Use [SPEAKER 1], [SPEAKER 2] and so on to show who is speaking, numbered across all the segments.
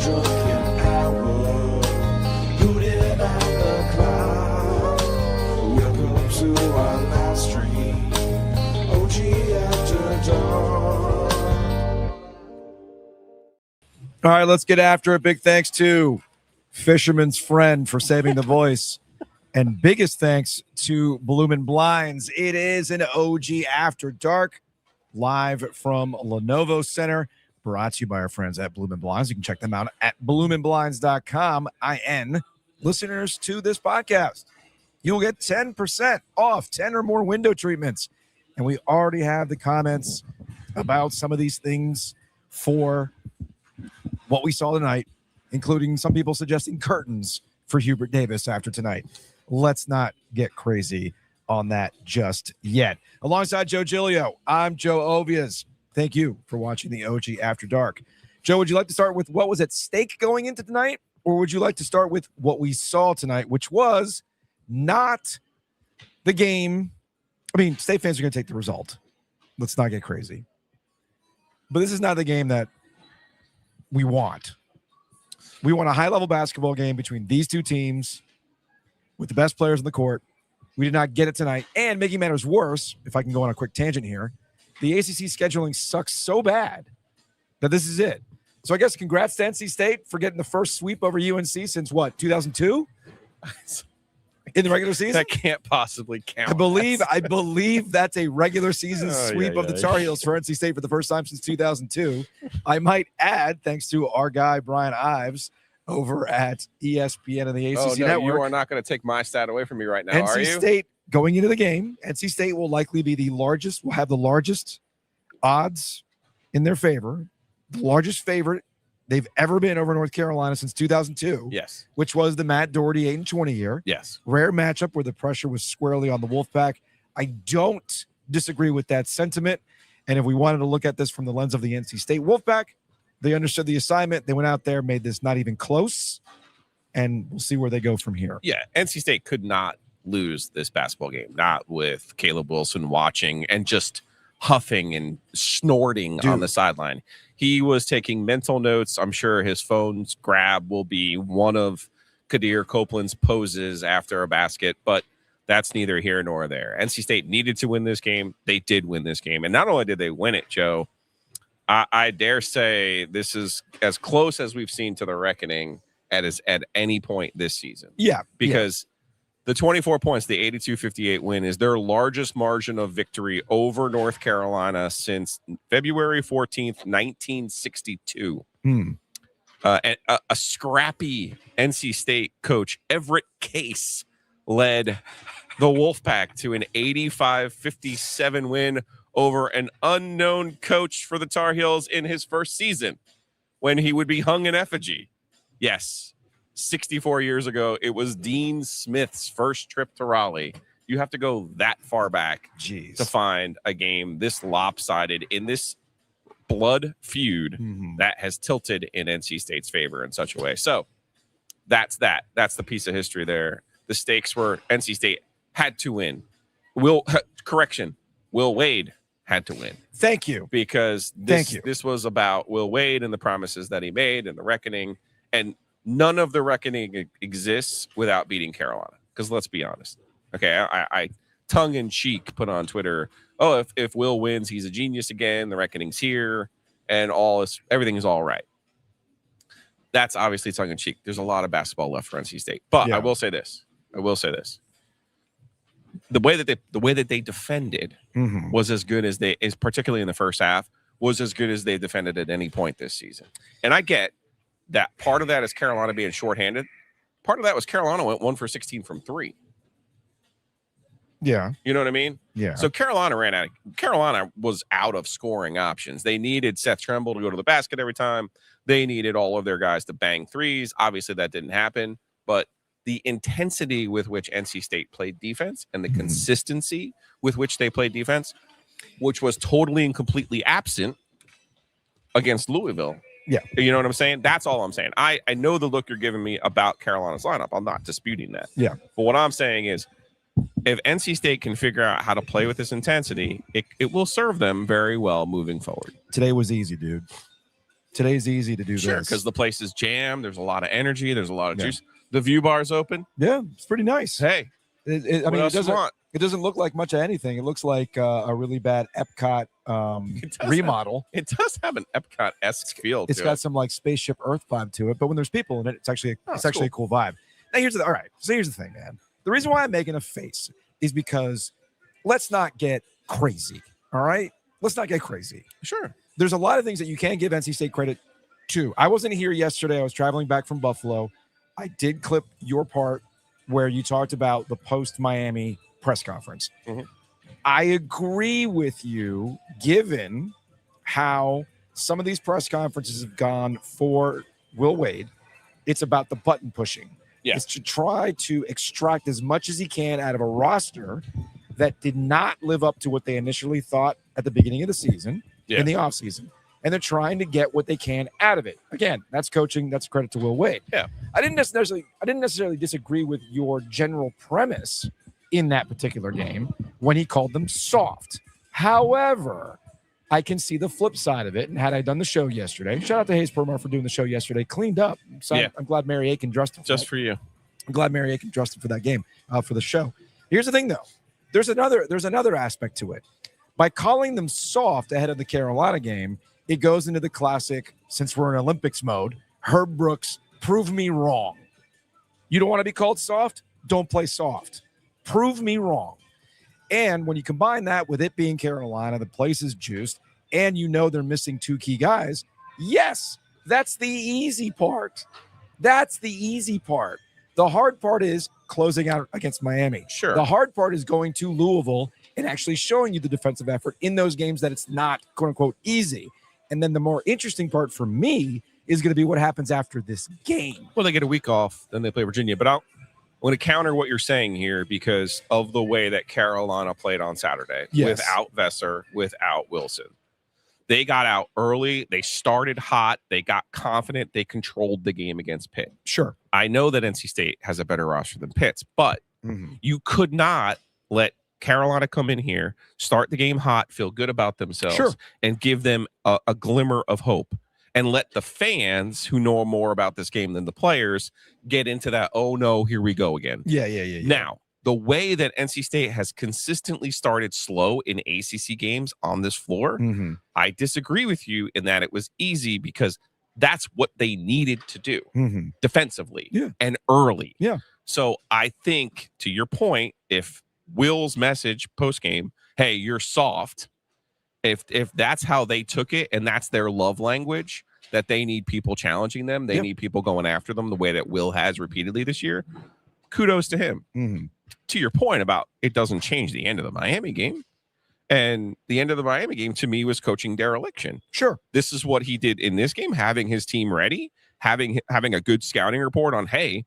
[SPEAKER 1] drunk an hour, hooting at the cloud. Welcome to our live stream, OG After Dark.
[SPEAKER 2] All right, let's get after it. Big thanks to Fisherman's Friend for saving the voice. And biggest thanks to Bloomin Blinds. It is an OG After Dark, live from Lenovo Center, brought to you by our friends at Bloomin Blinds. You can check them out at bloominblinds.com. Listeners to this podcast, you'll get 10% off 10 or more window treatments. And we already have the comments about some of these things for what we saw tonight, including some people suggesting curtains for Hubert Davis after tonight. Let's not get crazy on that just yet. Alongside Joe Giglio, I'm Joe Ovies. Thank you for watching the OG After Dark. Joe, would you like to start with what was at stake going into tonight, or would you like to start with what we saw tonight, which was not the game? I mean, State fans are going to take the result. Let's not get crazy. But this is not the game that we want. We want a high-level basketball game between these two teams with the best players on the court. We did not get it tonight. And making matters worse, if I can go on a quick tangent here, the ACC scheduling sucks so bad that this is it. So I guess congrats to NC State for getting the first sweep over UNC since what, 2002? In the regular season?
[SPEAKER 3] That can't possibly count.
[SPEAKER 2] I believe that's a regular season sweep of the Tar Heels for NC State for the first time since 2002. I might add, thanks to our guy Brian Ives over at ESPN and the ACC Network.
[SPEAKER 3] You are not going to take my stat away from me right now, are you?
[SPEAKER 2] NC State going into the game. NC State will likely be will have the largest odds in their favor, the largest favorite they've ever been over North Carolina since 2002.
[SPEAKER 3] Yes. Which
[SPEAKER 2] was the Matt Doherty 8-20 year.
[SPEAKER 3] Yes.
[SPEAKER 2] Rare matchup where the pressure was squarely on the Wolfpack. I don't disagree with that sentiment. And if we wanted to look at this from the lens of the NC State Wolfpack, they understood the assignment. They went out there, made this not even close, and we'll see where they go from here.
[SPEAKER 3] Yeah, NC State could not lose this basketball game, not with Caleb Wilson watching and just huffing and snorting on the sideline. He was taking mental notes. I'm sure his phone's grab will be one of Kadir Copeland's poses after a basket, but that's neither here nor there. NC State needed to win this game. They did win this game. And not only did they win it, Joe, I dare say this is as close as we've seen to the reckoning at any point this season.
[SPEAKER 2] Yeah.
[SPEAKER 3] Because the 24 points, the 82-58 win, is their largest margin of victory over North Carolina since February 14th, 1962. A scrappy NC State coach, Everett Case, led the Wolfpack to an 85-57 win over an unknown coach for the Tar Heels in his first season when he would be hung in effigy. Yes. 64 years ago, it was Dean Smith's first trip to Raleigh. You have to go that far back to find a game this lopsided in this blood feud that has tilted in NC State's favor in such a way. So that's that. That's the piece of history there. The stakes were NC State had to win. Will Wade had to win.
[SPEAKER 2] Thank you.
[SPEAKER 3] Because this was about Will Wade and the promises that he made and the reckoning. And none of the reckoning exists without beating Carolina. Because let's be honest. Okay, I tongue in cheek put on Twitter, oh, if Will wins, he's a genius again. The reckoning's here, and everything is all right. That's obviously tongue in cheek. There's a lot of basketball left for NC State, but I will say this. The way that they defended was as good as particularly in the first half, was as good as they defended at any point this season. And I get that part of that is Carolina being shorthanded. Part of that was Carolina went 1 for 16 from 3.
[SPEAKER 2] Yeah.
[SPEAKER 3] You know what I mean?
[SPEAKER 2] Yeah.
[SPEAKER 3] So Carolina was out of scoring options. They needed Seth Tremble to go to the basket every time. They needed all of their guys to bang threes. Obviously that didn't happen, but the intensity with which NC State played defense and the consistency with which they played defense, which was totally and completely absent against Louisville.
[SPEAKER 2] Yeah.
[SPEAKER 3] You know what I'm saying? That's all I'm saying. I know the look you're giving me about Carolina's lineup. I'm not disputing that.
[SPEAKER 2] Yeah.
[SPEAKER 3] But what I'm saying is, if NC State can figure out how to play with this intensity, it will serve them very well moving forward.
[SPEAKER 2] Today was easy, dude. Today's easy to do
[SPEAKER 3] Sure,
[SPEAKER 2] this.
[SPEAKER 3] because the place is jammed. There's a lot of energy. There's a lot of
[SPEAKER 2] Yeah.
[SPEAKER 3] juice. The view bar's open.
[SPEAKER 2] Yeah, it's pretty nice.
[SPEAKER 3] Hey,
[SPEAKER 2] I
[SPEAKER 3] what
[SPEAKER 2] mean,
[SPEAKER 3] else you want?
[SPEAKER 2] it doesn't look like much of anything. It looks like a really bad Epcot remodel.
[SPEAKER 3] It does have an Epcot-esque feel.
[SPEAKER 2] It's
[SPEAKER 3] to
[SPEAKER 2] got
[SPEAKER 3] it.
[SPEAKER 2] some like spaceship Earth vibe to it, but when there's people in it, it's actually a cool vibe. Now here's the thing, man. The reason why I'm making a face is because let's not get crazy. All right, let's not get crazy.
[SPEAKER 3] Sure.
[SPEAKER 2] There's a lot of things that you can't give NC State credit to. I wasn't here yesterday. I was traveling back from Buffalo. I did clip your part where you talked about the post-Miami press conference.
[SPEAKER 3] Mhm.
[SPEAKER 2] I agree with you, given how some of these press conferences have gone for Will Wade. It's about the button pushing.
[SPEAKER 3] Yeah.
[SPEAKER 2] It's to try to extract as much as he can out of a roster that did not live up to what they initially thought at the beginning of the season, in the offseason. And they're trying to get what they can out of it. Again, that's coaching. That's credit to Will Wade.
[SPEAKER 3] Yeah.
[SPEAKER 2] I didn't necessarily disagree with your general premise in that particular game when he called them soft. However, I can see the flip side of it. And had I done the show yesterday, shout out to Hayes Permar for doing the show yesterday, cleaned up. So I'm glad Mary Aiken dressed him.
[SPEAKER 3] Just for you.
[SPEAKER 2] I'm glad Mary Aiken dressed him for that game, for the show. Here's the thing, though. There's another aspect to it. By calling them soft ahead of the Carolina game, it goes into the classic, since we're in Olympics mode, Herb Brooks, prove me wrong. You don't want to be called soft? Don't play soft. Prove me wrong. And when you combine that with it being Carolina, the place is juiced, and you know they're missing two key guys, yes, that's the easy part. That's the easy part. The hard part is closing out against Miami.
[SPEAKER 3] Sure.
[SPEAKER 2] The hard part is going to Louisville and actually showing you the defensive effort in those games that it's not, quote unquote, easy. And then the more interesting part for me is going to be what happens after this game.
[SPEAKER 3] Well, they get a week off, then they play Virginia. But I'm going to counter what you're saying here because of the way that Carolina played on Saturday without Veesaar, without Wilson. They got out early. They started hot. They got confident. They controlled the game against Pitt.
[SPEAKER 2] Sure.
[SPEAKER 3] I know that NC State has a better roster than Pitt's, but you could not let Carolina come in here, start the game hot, feel good about themselves, and give them a glimmer of hope. And let the fans who know more about this game than the players get into that, oh, no, here we go again.
[SPEAKER 2] Yeah.
[SPEAKER 3] Now, the way that NC State has consistently started slow in ACC games on this floor, I disagree with you in that it was easy because that's what they needed to do defensively and early.
[SPEAKER 2] Yeah.
[SPEAKER 3] So I think, to your point, if Will's message post-game, hey, you're soft, if that's how they took it and that's their love language, that they need people challenging them, they need people going after them the way that Will has repeatedly this year, kudos to him. To your point about it doesn't change the end of the Miami game. And the end of the Miami game, to me, was coaching dereliction.
[SPEAKER 2] Sure.
[SPEAKER 3] This is what he did in this game, having his team ready, having a good scouting report on, hey,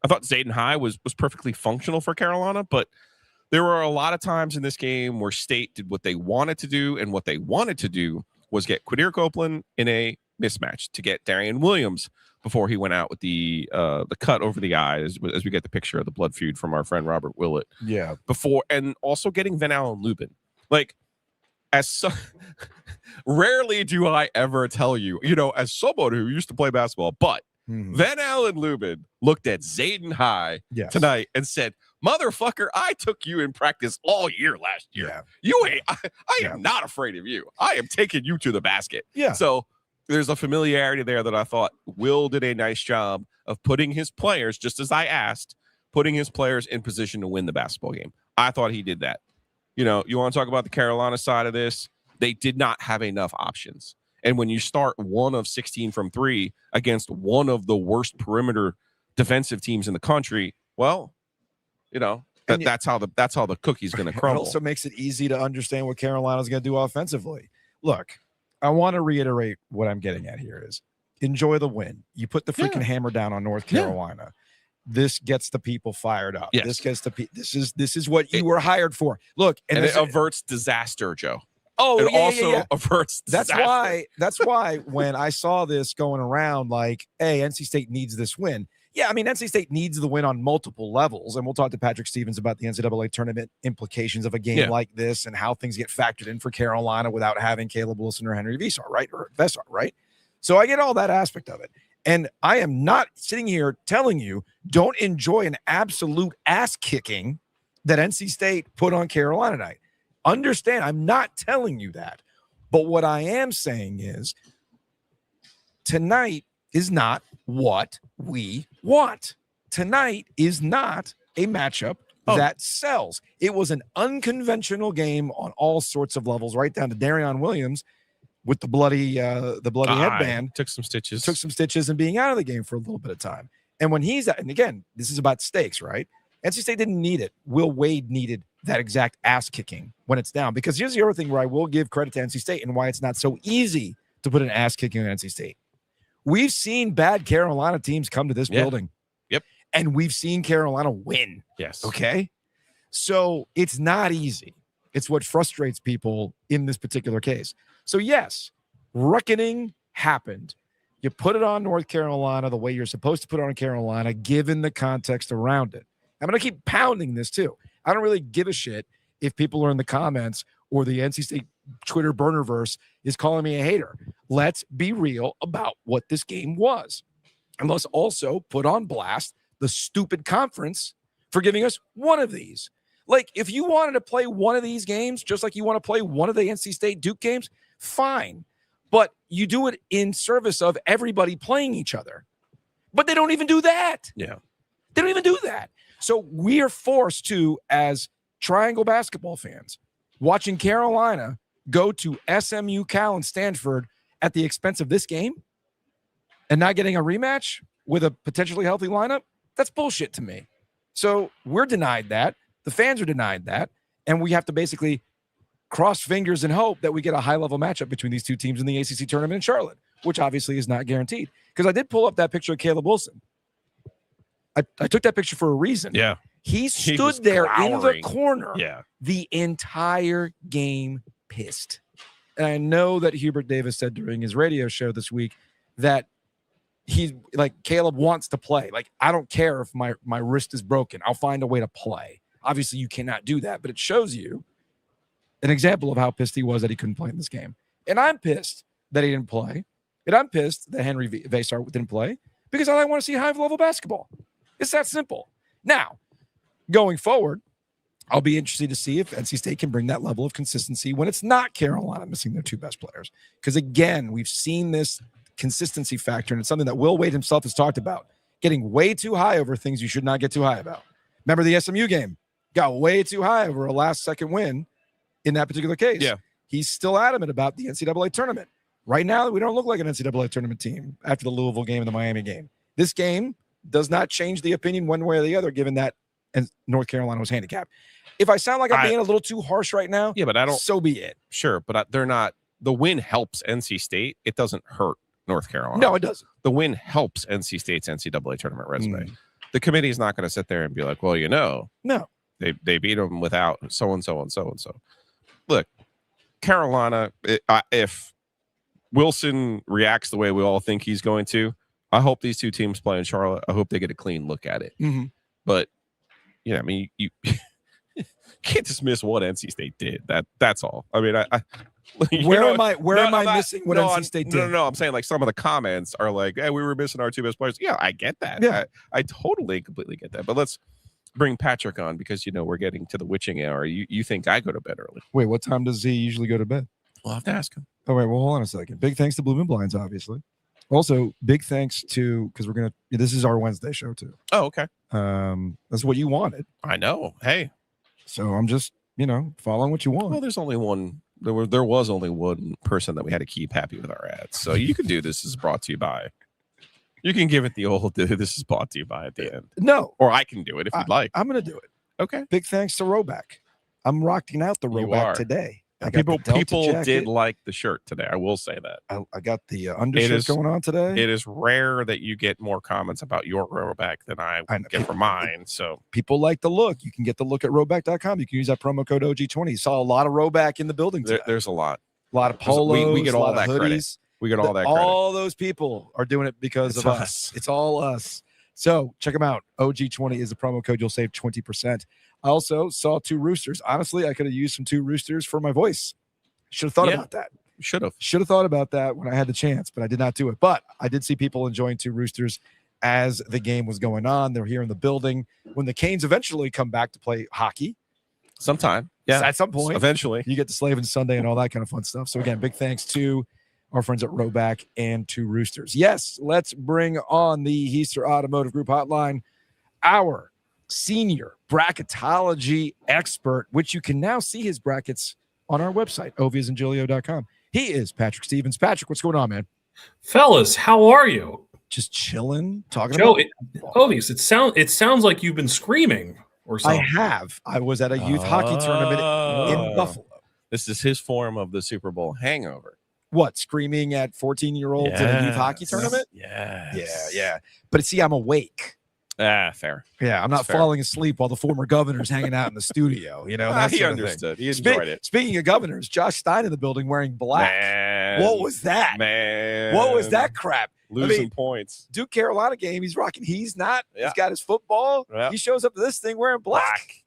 [SPEAKER 3] I thought Zayden High was perfectly functional for Carolina, but there were a lot of times in this game where State did what they wanted to do, and what they wanted to do was get Quadir Copeland in a mismatch, to get Darrion Williams before he went out with the cut over the eye, as we get the picture of the blood feud from our friend Robert Willett.
[SPEAKER 2] Yeah.
[SPEAKER 3] Before, and also getting Van Allen Lubin. Like, rarely do I ever tell you, as someone who used to play basketball, but Van Allen Lubin looked at Zayden High tonight and said, motherfucker, I took you in practice all year last year.
[SPEAKER 2] Yeah.
[SPEAKER 3] You ain't, I am not afraid of you. I am taking you to the basket.
[SPEAKER 2] Yeah.
[SPEAKER 3] So there's a familiarity there that I thought Will did a nice job of putting his players, just as I asked, putting his players in position to win the basketball game. I thought he did that. You want to talk about the Carolina side of this? They did not have enough options. And when you start 1 of 16 from 3 against one of the worst perimeter defensive teams in the country, well, that's how the cookie's going to crumble.
[SPEAKER 2] It also makes it easy to understand what Carolina's going to do offensively. Look, I want to reiterate what I'm getting at here is enjoy the win. You put the freaking hammer down on North Carolina. Yeah. This gets the people fired up.
[SPEAKER 3] Yes.
[SPEAKER 2] This gets this is what you were hired for. Look,
[SPEAKER 3] and it averts disaster, Joe.
[SPEAKER 2] Oh,
[SPEAKER 3] it also averts disaster.
[SPEAKER 2] That's why when I saw this going around, like, hey, NC State needs this win. Yeah, I mean, NC State needs the win on multiple levels, and we'll talk to Patrick Stevens about the NCAA tournament implications of a game like this and how things get factored in for Carolina without having Caleb Wilson or Henri Veesar, right? Or Veesar, right? So I get all that aspect of it. And I am not sitting here telling you don't enjoy an absolute ass kicking that NC State put on Carolina tonight. Understand, I'm not telling you that. But what I am saying is tonight is not what we want. Tonight is not a matchup that sells. It was an unconventional game on all sorts of levels, right down to Darrion Williams with the bloody headband.
[SPEAKER 3] Took some stitches
[SPEAKER 2] And being out of the game for a little bit of time. And when he's out, and again, this is about stakes, right? NC State didn't need it. Will Wade needed that exact ass kicking when it's down. Because here's the other thing where I will give credit to NC State and why it's not so easy to put an ass kicking on NC State. We've seen bad Carolina teams come to this building.
[SPEAKER 3] Yep.
[SPEAKER 2] And we've seen Carolina win.
[SPEAKER 3] Yes.
[SPEAKER 2] Okay. So it's not easy. It's what frustrates people in this particular case. So yes, reckoning happened. You put it on North Carolina the way you're supposed to put it on Carolina, given the context around it. I'm going to keep pounding this too. I don't really give a shit if people are in the comments or the NC State Twitter burnerverse is calling me a hater. Let's be real about what this game was. And let's also put on blast the stupid conference for giving us one of these. Like, if you wanted to play one of these games, just like you want to play one of the NC State Duke games, fine. But you do it in service of everybody playing each other. But they don't even do that.
[SPEAKER 3] Yeah.
[SPEAKER 2] They don't even do that. So we are forced to, as Triangle basketball fans, watching Carolina go to SMU, Cal, and Stanford at the expense of this game and not getting a rematch with a potentially healthy lineup, that's bullshit to me. So we're denied that. The fans are denied that. And we have to basically cross fingers and hope that we get a high-level matchup between these two teams in the ACC tournament in Charlotte, which obviously is not guaranteed. Because I did pull up that picture of Caleb Wilson. I took that picture for a reason.
[SPEAKER 3] Yeah.
[SPEAKER 2] He stood there in the corner the entire game pissed. And I know that Hubert Davis said during his radio show this week that he's like, Caleb wants to play. Like, I don't care if my wrist is broken. I'll find a way to play. Obviously, you cannot do that, but it shows you an example of how pissed he was that he couldn't play in this game. And I'm pissed that he didn't play. And I'm pissed that Henri Veesar didn't play because I want to see high-level basketball. It's that simple. Now, going forward, I'll be interested to see if NC State can bring that level of consistency when it's not Carolina missing their two best players. Because, again, we've seen this consistency factor, and it's something that Will Wade himself has talked about, getting way too high over things you should not get too high about. Remember the SMU game? Got way too high over a last-second win in that particular case.
[SPEAKER 3] Yeah.
[SPEAKER 2] He's still adamant about the NCAA tournament. Right now, we don't look like an NCAA tournament team after the Louisville game and the Miami game. This game does not change the opinion one way or the other, given that North Carolina was handicapped. If I sound like I'm being a little too harsh right now,
[SPEAKER 3] but I don't.
[SPEAKER 2] So be it.
[SPEAKER 3] Sure, but they're not. The win helps NC State. It doesn't hurt North Carolina.
[SPEAKER 2] No, it doesn't.
[SPEAKER 3] The win helps NC State's NCAA tournament resume. The committee is not going to sit there and be like, well,
[SPEAKER 2] no,
[SPEAKER 3] they beat them without so and so and so and so. Look, Carolina, if Wilson reacts the way we all think he's going to, I hope these two teams play in Charlotte. I hope they get a clean look at it. But I mean, you can't dismiss what NC State did. That's all. I mean, where am I missing what NC State did? No. I'm saying like some of the comments are like, hey, we were missing our two best players. Yeah, I get that.
[SPEAKER 2] Yeah,
[SPEAKER 3] I totally, completely get that. But let's bring Patrick on because we're getting to the witching hour. You think I go to bed early?
[SPEAKER 2] Wait, what time does he usually go to bed?
[SPEAKER 3] We'll have to ask him.
[SPEAKER 2] All right, well, hold on a second. Big thanks to Bloomin Blinds, obviously. Also, big thanks to, because this is our Wednesday show too.
[SPEAKER 3] Oh, okay.
[SPEAKER 2] That's what you wanted.
[SPEAKER 3] I know. Hey.
[SPEAKER 2] So I'm just, following what you want.
[SPEAKER 3] Well, there's only one. There was only one person that we had to keep happy with our ads. So you can do this is brought to you by. You can give it the old this is brought to you by at the end.
[SPEAKER 2] No.
[SPEAKER 3] Or I can do it if you'd like.
[SPEAKER 2] I'm going to do it.
[SPEAKER 3] Okay.
[SPEAKER 2] Big thanks to Roback. I'm rocking out the Roback today.
[SPEAKER 3] People did like the shirt today. I will say that.
[SPEAKER 2] I got the undershirt going on today.
[SPEAKER 3] It is rare that you get more comments about your Roback than I get for mine. So
[SPEAKER 2] people like the look. You can get the look at Roback.com. You can use that promo code OG20. You saw a lot of Roback in the building today.
[SPEAKER 3] There's a lot.
[SPEAKER 2] A lot of polos.
[SPEAKER 3] We get all that
[SPEAKER 2] hoodies.
[SPEAKER 3] Credit. We get all that credit.
[SPEAKER 2] All those people are doing it because of us. It's all us. So check them out. OG20 is the promo code. You'll save 20%. I also saw two roosters. Honestly, I could have used some two roosters for my voice. Should have thought about that.
[SPEAKER 3] Should have
[SPEAKER 2] thought about that when I had the chance, but I did not do it. But I did see people enjoying Two Roosters as the game was going on. They're here in the building. When the Canes eventually come back to play hockey,
[SPEAKER 3] sometime. Yeah,
[SPEAKER 2] at some point,
[SPEAKER 3] eventually,
[SPEAKER 2] you get to Slave and Sunday and all that kind of fun stuff. So again, big thanks to our friends at Rowback and Two Roosters. Yes, let's bring on the Veesar Automotive Group hotline, our senior bracketology expert, which you can now see his brackets on our website, oviesandgiglio.com. He is Patrick Stevens. Patrick, what's going on, man?
[SPEAKER 4] Fellas, how are you?
[SPEAKER 2] Just chilling, talking
[SPEAKER 4] Joe,
[SPEAKER 2] about
[SPEAKER 4] Ovies, it sounds like you've been screaming or something.
[SPEAKER 2] I have. I was at a youth hockey tournament in Buffalo.
[SPEAKER 3] This is his form of the Super Bowl hangover.
[SPEAKER 2] What, screaming at 14-year-olds in a youth hockey tournament? Yeah. But see, I'm awake.
[SPEAKER 3] Fair.
[SPEAKER 2] Yeah, I'm not falling asleep while the former governor's hanging out in the studio. You know, that's
[SPEAKER 3] he understood. He enjoyed it.
[SPEAKER 2] Speaking of governors, Josh Stein in the building wearing black.
[SPEAKER 3] Man,
[SPEAKER 2] what was that?
[SPEAKER 3] Man,
[SPEAKER 2] what was that crap?
[SPEAKER 3] Losing points.
[SPEAKER 2] Duke Carolina game. He's rocking. He's not. Yeah. He's got his football. Yeah. He shows up to this thing wearing black.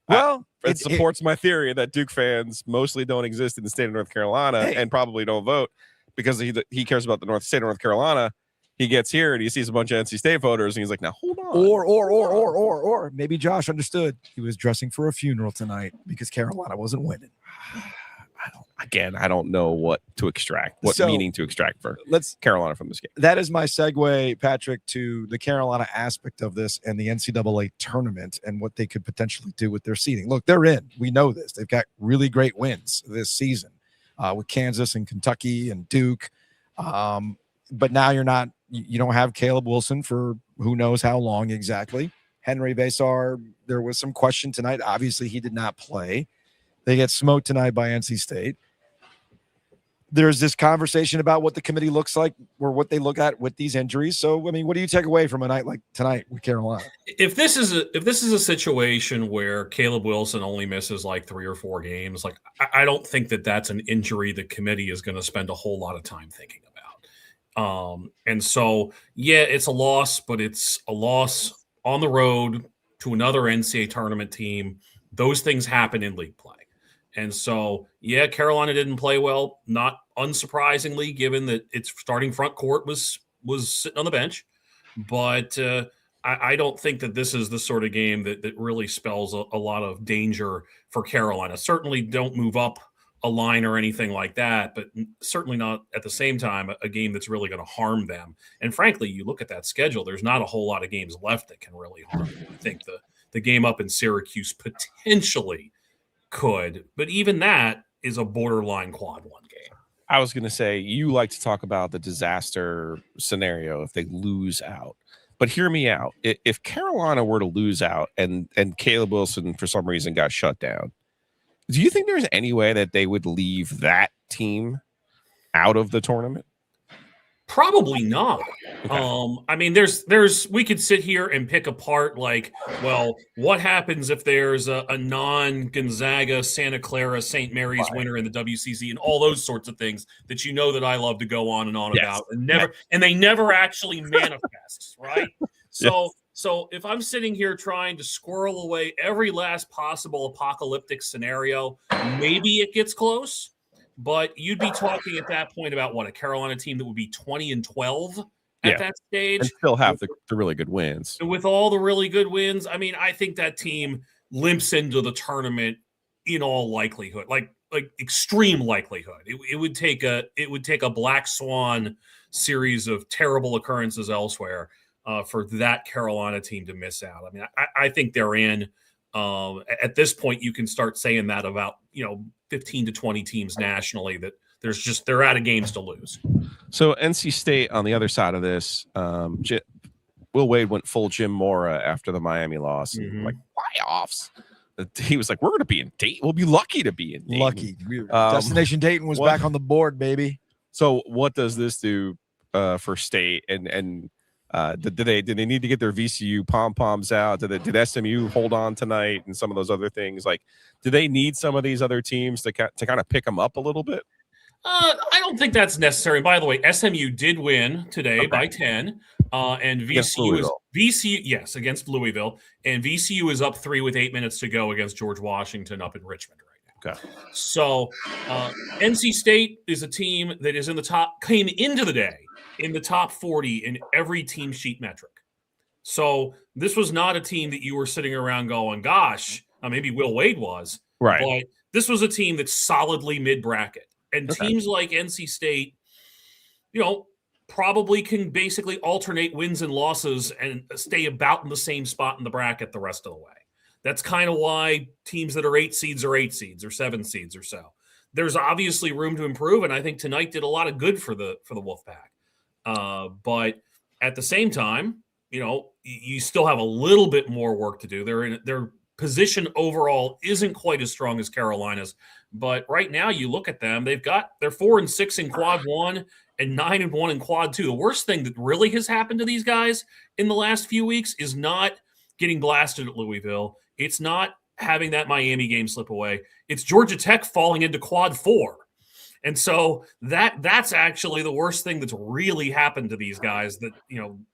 [SPEAKER 2] Well,
[SPEAKER 3] it supports my theory that Duke fans mostly don't exist in the state of North Carolina and probably don't vote because he cares about the state of North Carolina. He gets here and he sees a bunch of NC State voters and he's like, now hold on.
[SPEAKER 2] Or maybe Josh understood he was dressing for a funeral tonight because Carolina wasn't winning.
[SPEAKER 3] I don't know what to extract, meaning to extract for Carolina from this game.
[SPEAKER 2] That is my segue, Patrick, to the Carolina aspect of this and the NCAA tournament and what they could potentially do with their seeding. Look, they're in. We know this. They've got really great wins this season with Kansas and Kentucky and Duke. But now you don't have Caleb Wilson for who knows how long exactly. Henri Veesar, there was some question tonight. Obviously, he did not play. They get smoked tonight by NC State. There's this conversation about what the committee looks like or what they look at with these injuries. So, I mean, what do you take away from a night like tonight with Carolina?
[SPEAKER 4] If this is a situation where Caleb Wilson only misses like 3 or 4 games, like I don't think that's an injury the committee is going to spend a whole lot of time thinking about. And so, yeah, it's a loss, but it's a loss on the road to another NCAA tournament team. Those things happen in league play. And so, yeah, Carolina didn't play well, not unsurprisingly, given that its starting front court was sitting on the bench. But I don't think that this is the sort of game that really spells a lot of danger for Carolina. Certainly don't move up a line or anything like that, but certainly not at the same time a game that's really going to harm them. And frankly, you look at that schedule, there's not a whole lot of games left that can really harm them. I think the game up in Syracuse potentially could, but even that is a borderline quad 1 game.
[SPEAKER 3] I was going to say, you like to talk about the disaster scenario if they lose out, but hear me out. If Carolina were to lose out and Caleb Wilson for some reason got shut down, do you think there's any way that they would leave that team out of the tournament?
[SPEAKER 4] Probably not.
[SPEAKER 3] Okay.
[SPEAKER 4] I mean, there's we could sit here and pick apart like, well, what happens if there's a non-Gonzaga, Santa Clara, St. Mary's winner in the WCC and all those sorts of things that you know that I love to go on and on about and they never actually manifest, right? So if I'm sitting here trying to squirrel away every last possible apocalyptic scenario, maybe it gets close. But you'd be talking at that point about a Carolina team that would be 20-12 at that stage.
[SPEAKER 3] And still have the really good wins.
[SPEAKER 4] With all the really good wins, I mean, I think that team limps into the tournament in all likelihood, like extreme likelihood. It would take a black swan series of terrible occurrences elsewhere for that Carolina team to miss out. I mean, I think they're in. At this point, you can start saying that about 15 to 20 teams nationally that they're out of games to lose.
[SPEAKER 3] So NC State on the other side of this, Will Wade went full Jim Mora after the Miami loss.
[SPEAKER 2] Mm-hmm.
[SPEAKER 3] Like playoffs. He was like, "We're going to be in Dayton. We'll be lucky to be in Dayton."
[SPEAKER 2] Lucky. Destination Dayton was back on the board, baby.
[SPEAKER 3] So what does this do for State? And did they need to get their VCU pom-poms out? Did SMU hold on tonight and some of those other things? Like, do they need some of these other teams to kind of pick them up a little bit?
[SPEAKER 4] I don't think that's necessary. By the way, SMU did win today by 10, and VCU against Louisville, and VCU is up 3 with 8 minutes to go against George Washington up in Richmond right
[SPEAKER 3] Okay.
[SPEAKER 4] So NC State is a team that is came into the day in the top 40 in every team sheet metric. So this was not a team that you were sitting around going, gosh, maybe Will Wade was.
[SPEAKER 3] Right.
[SPEAKER 4] But this was a team that's solidly mid-bracket. And
[SPEAKER 3] Okay.
[SPEAKER 4] teams like NC State, probably can basically alternate wins and losses and stay about in the same spot in the bracket the rest of the way. That's kind of why teams that are 8 seeds or 8 seeds or 7 seeds or so. There's obviously room to improve, and I think tonight did a lot of good for the Wolfpack. But at the same time, you still have a little bit more work to do. Their position overall isn't quite as strong as Carolina's, but right now you look at them, they're 4-6 in quad 1 and 9-1 in quad 2. The worst thing that really has happened to these guys in the last few weeks is not getting blasted at Louisville. It's not having that Miami game slip away. It's Georgia Tech falling into quad 4. And so that's actually the worst thing that's really happened to these guys, that,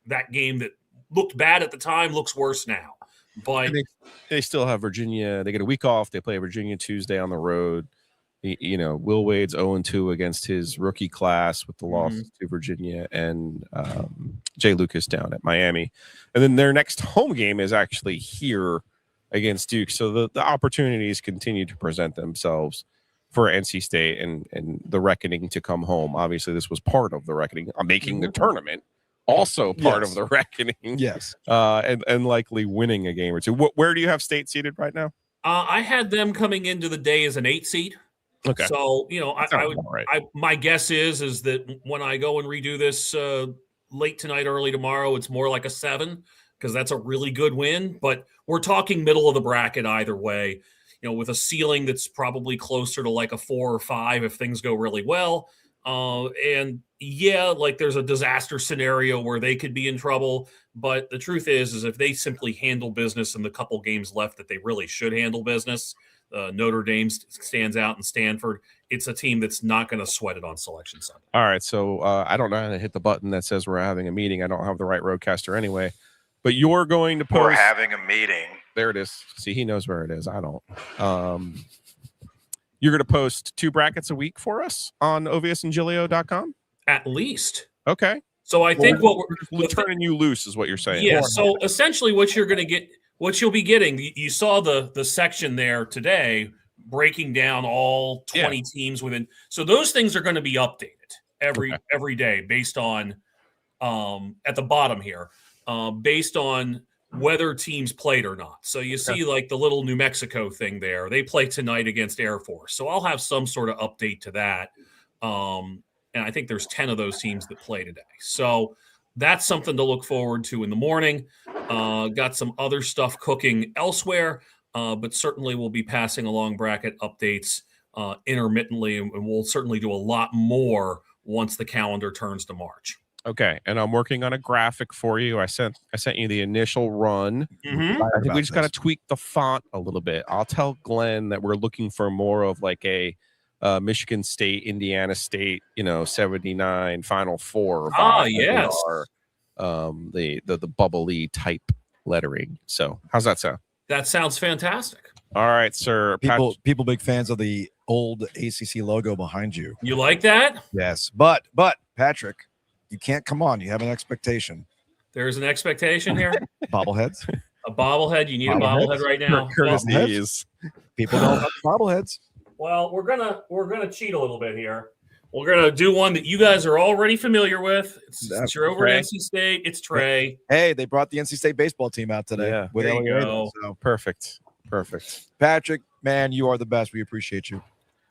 [SPEAKER 4] that game that looked bad at the time looks worse now. But
[SPEAKER 3] they still have Virginia. They get a week off. They play Virginia Tuesday on the road. Will Wade's 0-2 against his rookie class with the losses to Virginia, and Jay Lucas down at Miami. And then their next home game is actually here against Duke. So the opportunities continue to present themselves for NC State and the reckoning to come home. Obviously, this was part of the reckoning. Making the tournament also part of the reckoning.
[SPEAKER 2] Yes.
[SPEAKER 3] And likely winning a game or two. Where do you have State seated right now?
[SPEAKER 4] I had them coming into the day as an 8 seed.
[SPEAKER 3] Okay.
[SPEAKER 4] So, my guess is that when I go and redo this late tonight, early tomorrow, it's more like a 7, because that's a really good win. But we're talking middle of the bracket either way, with a ceiling that's probably closer to like a 4 or 5 if things go really well. And there's a disaster scenario where they could be in trouble. But the truth is if they simply handle business in the couple games left that they really should handle business, Notre Dame stands out, and Stanford, it's a team that's not going to sweat it on Selection Sunday.
[SPEAKER 3] All right. So I don't know how to hit the button that says we're having a meeting. I don't have the right roadcaster anyway. But you're going to post.
[SPEAKER 5] We're having a meeting.
[SPEAKER 3] There it is. See, he knows where it is. I don't. You're going to post 2 brackets a week for us on oviesandgiglio.com?
[SPEAKER 4] At least.
[SPEAKER 3] Okay.
[SPEAKER 4] So I think
[SPEAKER 3] we're turning you loose is what you're saying.
[SPEAKER 4] Yeah. So essentially what you're going to get, what you'll be getting, you saw the section there today breaking down all 20 teams within. So those things are going to be updated every day based on at the bottom here, based on whether teams played or not. So you see like the little New Mexico thing there. They play tonight against Air Force. So I'll have some sort of update to that. And I think there's 10 of those teams that play today. So that's something to look forward to in the morning. Got some other stuff cooking elsewhere, but certainly we'll be passing along bracket updates intermittently, and we'll certainly do a lot more once the calendar turns to March.
[SPEAKER 3] Okay, and I'm working on a graphic for you. I sent you the initial run.
[SPEAKER 4] Mm-hmm.
[SPEAKER 3] I think we just got to tweak the font a little bit. I'll tell Glenn that we're looking for more of like a Michigan State, Indiana State, 79 Final Four.
[SPEAKER 4] Yes.
[SPEAKER 3] The bubbly type lettering. So how's that sound?
[SPEAKER 4] That sounds fantastic.
[SPEAKER 3] All right, sir.
[SPEAKER 2] People big fans of the old ACC logo behind you.
[SPEAKER 4] You like that?
[SPEAKER 2] Yes, but Patrick, you can't come on. You have an expectation.
[SPEAKER 4] There's an expectation here.
[SPEAKER 2] Bobbleheads.
[SPEAKER 4] A bobblehead. You need a bobblehead right now.
[SPEAKER 3] Courtesies.
[SPEAKER 2] People don't have bobbleheads.
[SPEAKER 4] Well, we're gonna cheat a little bit here. We're gonna do one that you guys are already familiar with. It's you're over at NC State. It's Trey.
[SPEAKER 2] Hey, they brought the NC State baseball team out today.
[SPEAKER 3] Yeah.
[SPEAKER 2] With
[SPEAKER 4] There you
[SPEAKER 2] Elliott,
[SPEAKER 4] go.
[SPEAKER 2] so.
[SPEAKER 3] Perfect.
[SPEAKER 2] Patrick, man, you are the best. We appreciate you.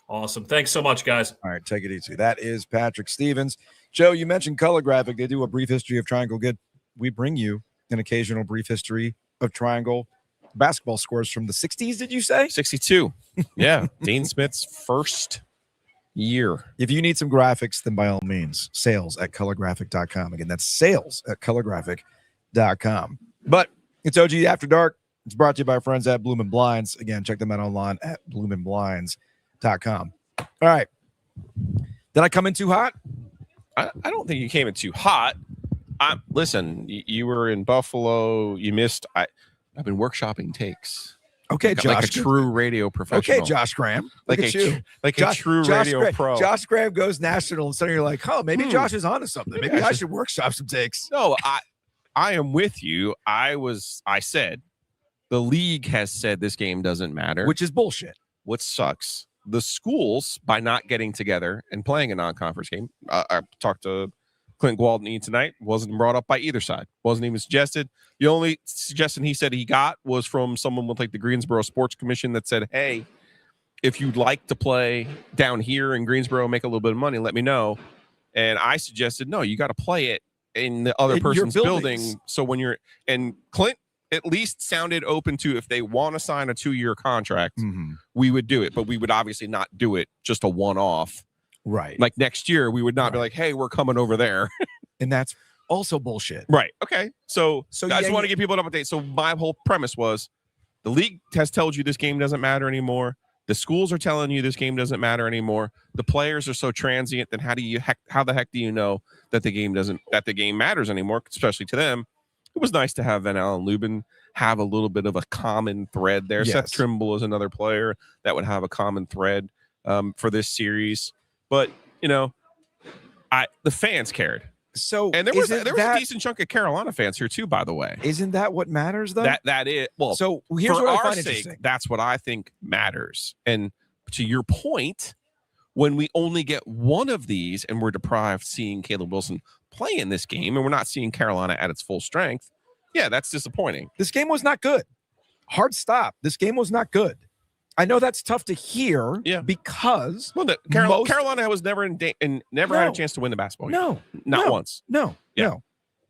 [SPEAKER 4] Awesome. Thanks so much, guys.
[SPEAKER 2] All right, take it easy. That is Patrick Stevens. Joe, you mentioned Color Graphic. They do a brief history of Triangle Good. We bring you an occasional brief history of Triangle basketball scores from the 60s, did you say?
[SPEAKER 3] 62. Yeah. Dean Smith's first year.
[SPEAKER 2] If you need some graphics, then by all means, sales@colorgraphic.com. Again, that's sales@colorgraphic.com. But it's OG After Dark. It's brought to you by our friends at Bloomin Blinds. Again, check them out online at bloominblinds.com. All right. Did I come in too hot?
[SPEAKER 3] I don't think you came in too hot. Listen, you were in Buffalo. You missed. I've been workshopping takes.
[SPEAKER 2] Okay, Josh.
[SPEAKER 3] Like a true radio professional.
[SPEAKER 2] Okay, Josh Graham. Look at you.
[SPEAKER 3] A true radio pro.
[SPEAKER 2] Josh Graham goes national, and suddenly you're like, oh, maybe Josh is onto something. Maybe I should workshop some takes.
[SPEAKER 3] No, I am with you. I said the league has said this game doesn't matter,
[SPEAKER 2] which is bullshit.
[SPEAKER 3] What sucks, the schools, by not getting together and playing a non-conference game. I talked to Clint Gwaldney tonight. Wasn't brought up by either side. Wasn't even suggested. The only suggestion he said he got was from someone with like the Greensboro Sports Commission that said, hey, if you'd like to play down here in Greensboro, make a little bit of money, let me know. And I suggested, no, you got to play it in the other person's building. So when you're, and Clint at least sounded open to, if they want to sign a 2-year contract, we would do it, but we would obviously not do it just a one-off.
[SPEAKER 2] Right.
[SPEAKER 3] Like next year, we would not be like, hey, we're coming over there.
[SPEAKER 2] And that's also bullshit.
[SPEAKER 3] Right. Okay. So I just want to give people an update. So my whole premise was the league has told you this game doesn't matter anymore. The schools are telling you this game doesn't matter anymore. The players are so transient. Then how the heck do you know that the game matters anymore, especially to them? It was nice to have Van Allen Lubin have a little bit of a common thread there.
[SPEAKER 2] Yes.
[SPEAKER 3] Seth Trimble is another player that would have a common thread for this series. But, the fans cared.
[SPEAKER 2] So,
[SPEAKER 3] and there was a decent chunk of Carolina fans here too, by the way.
[SPEAKER 2] Isn't that what matters, though?
[SPEAKER 3] That is. Well,
[SPEAKER 2] so here's
[SPEAKER 3] for
[SPEAKER 2] what I
[SPEAKER 3] our
[SPEAKER 2] find
[SPEAKER 3] sake,
[SPEAKER 2] interesting.
[SPEAKER 3] that's what I think matters. And to your point, when we only get one of these and we're deprived seeing Caleb Wilson play in this game, and we're not seeing Carolina at its full strength, yeah, that's disappointing.
[SPEAKER 2] This game was not good. Hard stop. This game was not good. I know that's tough to hear because
[SPEAKER 3] Carolina was never had a chance to win the basketball game. Not once.
[SPEAKER 2] No.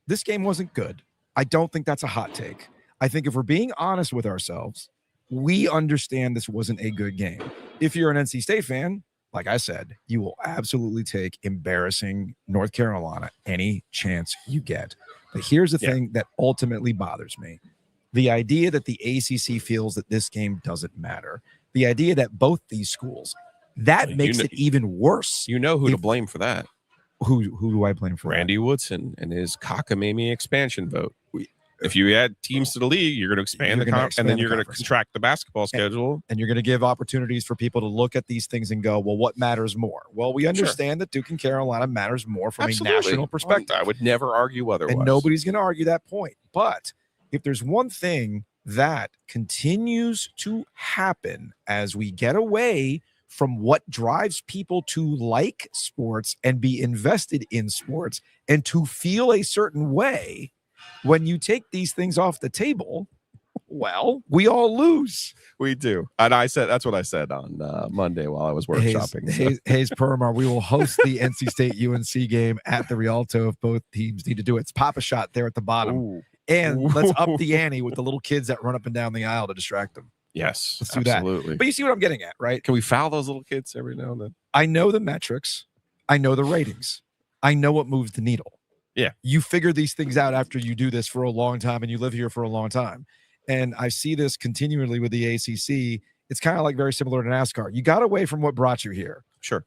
[SPEAKER 2] This game wasn't good. I don't think that's a hot take. I think if we're being honest with ourselves, we understand this wasn't a good game. If you're an NC State fan, like I said, you will absolutely take embarrassing North Carolina any chance you get. But here's the thing that ultimately bothers me. The idea that the ACC feels that this game doesn't matter. The idea that both these schools, that makes it even worse.
[SPEAKER 3] You know who to blame for that.
[SPEAKER 2] Who do I blame for
[SPEAKER 3] Randy Woodson and his cockamamie expansion vote. If you add teams to the league, you're going to expand and then you're going to contract the basketball schedule.
[SPEAKER 2] And you're going to give opportunities for people to look at these things and go, well, what matters more? Well, we understand that Duke and Carolina matters more from a national perspective.
[SPEAKER 3] I would never argue otherwise.
[SPEAKER 2] And nobody's going to argue that point. But if there's one thing that continues to happen as we get away from what drives people to like sports and be invested in sports and to feel a certain way, when you take these things off the table, well, we all lose.
[SPEAKER 3] We do. And that's what I said on Monday while I was workshopping.
[SPEAKER 2] Hayes Permar, we will host the NC State UNC game at the Rialto if both teams need to do it. It's Papa Shot there at the bottom.
[SPEAKER 3] Ooh.
[SPEAKER 2] And let's up the ante with the little kids that run up and down the aisle to distract them.
[SPEAKER 3] Yes,
[SPEAKER 2] let's do that. But you see what I'm getting at, right?
[SPEAKER 3] Can we foul those little kids every now and then?
[SPEAKER 2] I know the metrics. I know the ratings. I know what moves the needle.
[SPEAKER 3] Yeah.
[SPEAKER 2] You figure these things out after you do this for a long time and you live here for a long time. And I see this continually with the ACC. It's kind of like very similar to NASCAR. You got away from what brought you here.
[SPEAKER 3] Sure.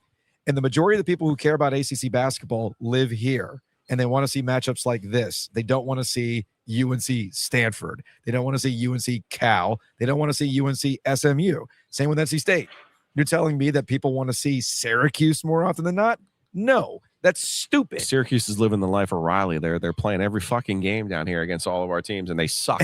[SPEAKER 2] And the majority of the people who care about ACC basketball live here. And they want to see matchups like this. They don't want to see UNC Stanford. They don't want to see UNC Cal. They don't want to see UNC SMU. Same with NC State. You're telling me that people want to see Syracuse more often than not? No, that's stupid.
[SPEAKER 3] Syracuse is living the life of Riley. They're playing every fucking game down here against all of our teams, and they suck.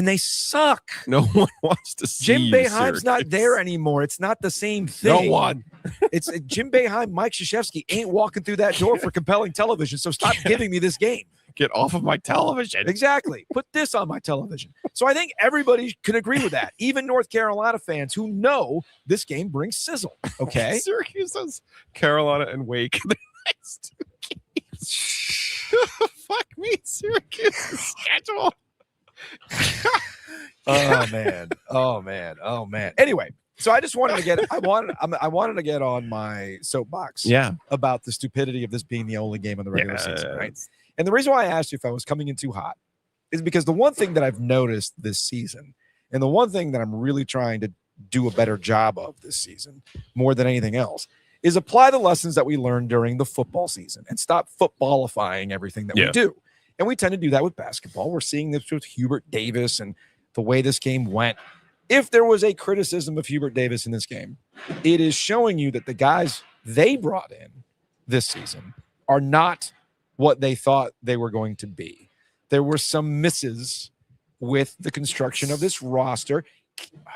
[SPEAKER 3] No one wants to see
[SPEAKER 2] Jim Boeheim's not there anymore. It's not the same thing.
[SPEAKER 3] No one.
[SPEAKER 2] It's Jim Boeheim, Mike Krzyzewski ain't walking through that door for compelling television. So stop giving me this game.
[SPEAKER 3] Get off of my television.
[SPEAKER 2] Exactly. Put this on my television. So I think everybody can agree with that. Even North Carolina fans who know this game brings sizzle. Okay.
[SPEAKER 3] Syracuse has Carolina and Wake. Next two games. Fuck me, Syracuse schedule.
[SPEAKER 2] Oh man. Anyway, so I just wanted to get I wanted to get on my soapbox about the stupidity of this being the only game in the regular season, right? And the reason why I asked you if I was coming in too hot is because the one thing that I've noticed this season, and the one thing that I'm really trying to do a better job of this season, more than anything else, is apply the lessons that we learned during the football season and stop footballifying everything that we do. And we tend to do that with basketball. We're seeing this with Hubert Davis and the way this game went. if there was a criticism of Hubert Davis in this game, it is showing you that the guys they brought in this season are not what they thought they were going to be. There were some misses with the construction of this roster.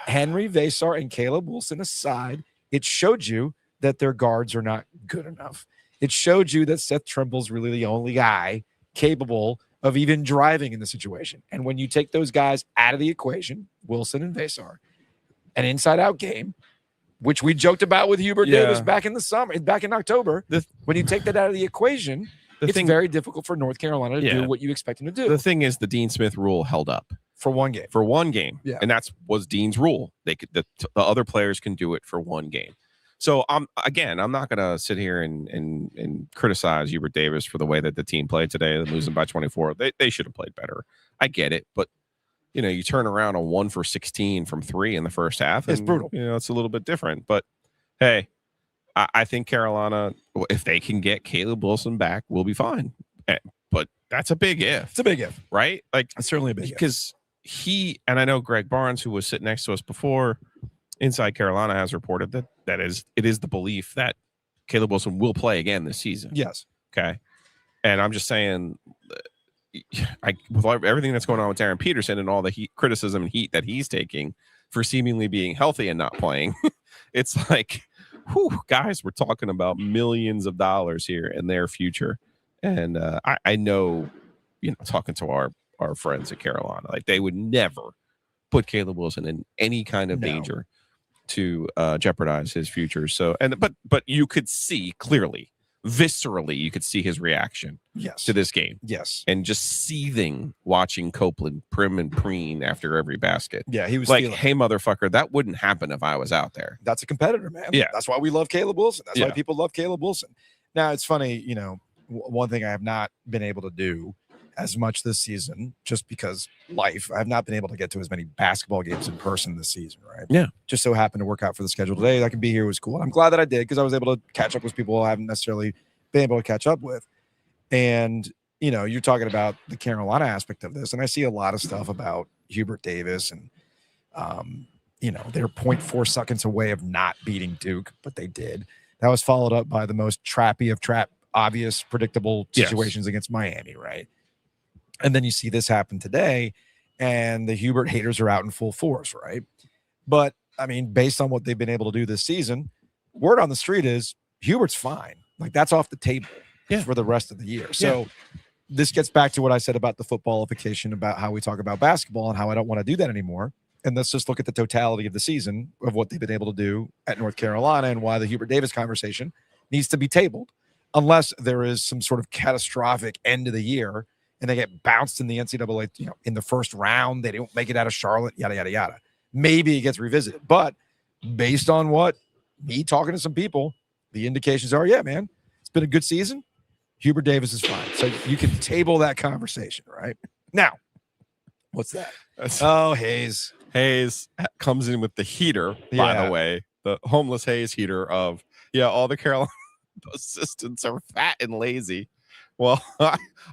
[SPEAKER 2] Henri, Veesar, and Caleb Wilson aside, it showed you that their guards are not good enough. It showed you that Seth Trimble's really the only guy capable of even driving in the situation. And when you take those guys out of the equation, Wilson and Veesar, an inside-out game, which we joked about with Hubert Davis back in the summer, back in October, when you take that out of the equation, it's very difficult for North Carolina to do what you expect them to do.
[SPEAKER 3] The thing is, the Dean Smith rule held up
[SPEAKER 2] for one game.
[SPEAKER 3] For one game, and that's was Dean's rule. They could the other players can do it for one game. So I'm not going to sit here and criticize Hubert Davis for the way that the team played today, losing by 24. They should have played better. I get it, but you turn around on 1 for 16 from 3 in the first half.
[SPEAKER 2] It's brutal.
[SPEAKER 3] It's a little bit different. But hey, I think Carolina, if they can get Caleb Wilson back, will be fine. But that's a big if.
[SPEAKER 2] It's a big if,
[SPEAKER 3] right? Like
[SPEAKER 2] it's certainly a big if.
[SPEAKER 3] Because and I know Greg Barnes, who was sitting next to us before, Inside Carolina has reported that it is the belief that Caleb Wilson will play again this season.
[SPEAKER 2] Yes.
[SPEAKER 3] Okay. And I'm just saying, with everything that's going on with Darren Peterson and all the criticism and heat that he's taking for seemingly being healthy and not playing, it's like, guys, we're talking about millions of dollars here in their future. And I know, talking to our friends at Carolina, like they would never put Caleb Wilson in any kind of danger to jeopardize his future. So, but you could see clearly, viscerally, you could see his reaction to this game.
[SPEAKER 2] Yes.
[SPEAKER 3] And just seething watching Copeland prim and preen after every basket.
[SPEAKER 2] Yeah, he was
[SPEAKER 3] like, hey, motherfucker, that wouldn't happen if I was out there.
[SPEAKER 2] That's a competitor, man.
[SPEAKER 3] Yeah.
[SPEAKER 2] That's why we love Caleb Wilson. That's why people love Caleb Wilson. Now, it's funny, one thing I have not been able to do as much this season, just because life, I've not been able to get to as many basketball games in person this season, right?
[SPEAKER 3] Yeah. Just
[SPEAKER 2] so happened to work out for the schedule today. I could be here was cool. And I'm glad that I did, because I was able to catch up with people I haven't necessarily been able to catch up with. And, you're talking about the Carolina aspect of this. And I see a lot of stuff about Hubert Davis and, they're 0.4 seconds away of not beating Duke, but they did. That was followed up by the most trappy of obvious, predictable situations against Miami, right? And then you see this happen today, and the Hubert haters are out in full force, right? But, based on what they've been able to do this season, word on the street is Hubert's fine. Like, that's off the table for the rest of the year. So this gets back to what I said about the footballification, about how we talk about basketball and how I don't want to do that anymore. And let's just look at the totality of the season of what they've been able to do at North Carolina and why the Hubert Davis conversation needs to be tabled, unless there is some sort of catastrophic end of the year and they get bounced in the NCAA, in the first round, they don't make it out of Charlotte, yada, yada, yada. Maybe it gets revisited. But based on what me talking to some people, the indications are, man, it's been a good season. Hubert Davis is fine. So you can table that conversation, right? Now, what's that? Hayes.
[SPEAKER 3] Hayes comes in with the heater, by the way, the homeless Hayes heater of, all the Carolina assistants are fat and lazy. Well,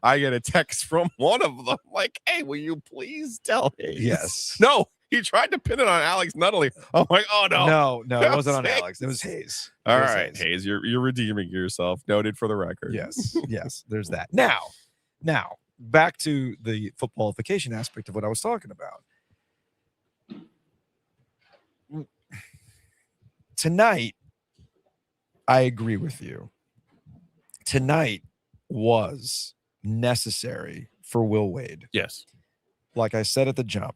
[SPEAKER 3] I get a text from one of them like, hey, will you please tell Hayes?
[SPEAKER 2] Yes.
[SPEAKER 3] No, he tried to pin it on Alex Nunnally. I'm like, oh, no.
[SPEAKER 2] No, it wasn't on Alex. It was Hayes.
[SPEAKER 3] All right, Hayes, you're redeeming yourself. Noted for the record.
[SPEAKER 2] Yes, there's that. Now, back to the footballification aspect of what I was talking about. Tonight, I agree with you. Tonight was necessary for Will Wade.
[SPEAKER 3] Yes.
[SPEAKER 2] Like I said at the jump,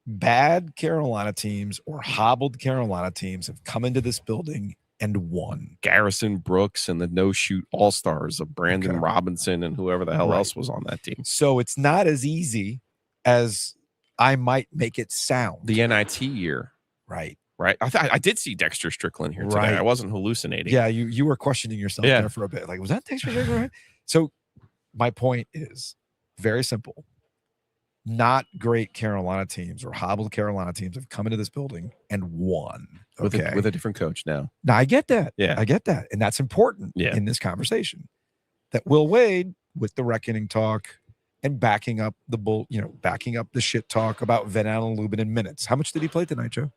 [SPEAKER 2] bad Carolina teams or hobbled Carolina teams have come into this building and won.
[SPEAKER 3] Garrison Brooks and the no-shoot all-stars of Brandon Robinson and whoever the hell else was on that team.
[SPEAKER 2] So it's not as easy as I might make it sound.
[SPEAKER 3] The NIT year.
[SPEAKER 2] Right.
[SPEAKER 3] I did see Dexter Strickland here today. I wasn't hallucinating.
[SPEAKER 2] Yeah, you were questioning yourself there for a bit. Like, was that Dexter Strickland? So my point is very simple. Not great Carolina teams or hobbled Carolina teams have come into this building and won. Okay.
[SPEAKER 3] With a different coach now.
[SPEAKER 2] Now, I get that.
[SPEAKER 3] Yeah.
[SPEAKER 2] I get that. And that's important in this conversation. That Will Wade, with the reckoning talk and backing up the shit talk about Van Allen Lubin in minutes. How much did he play tonight, Joe?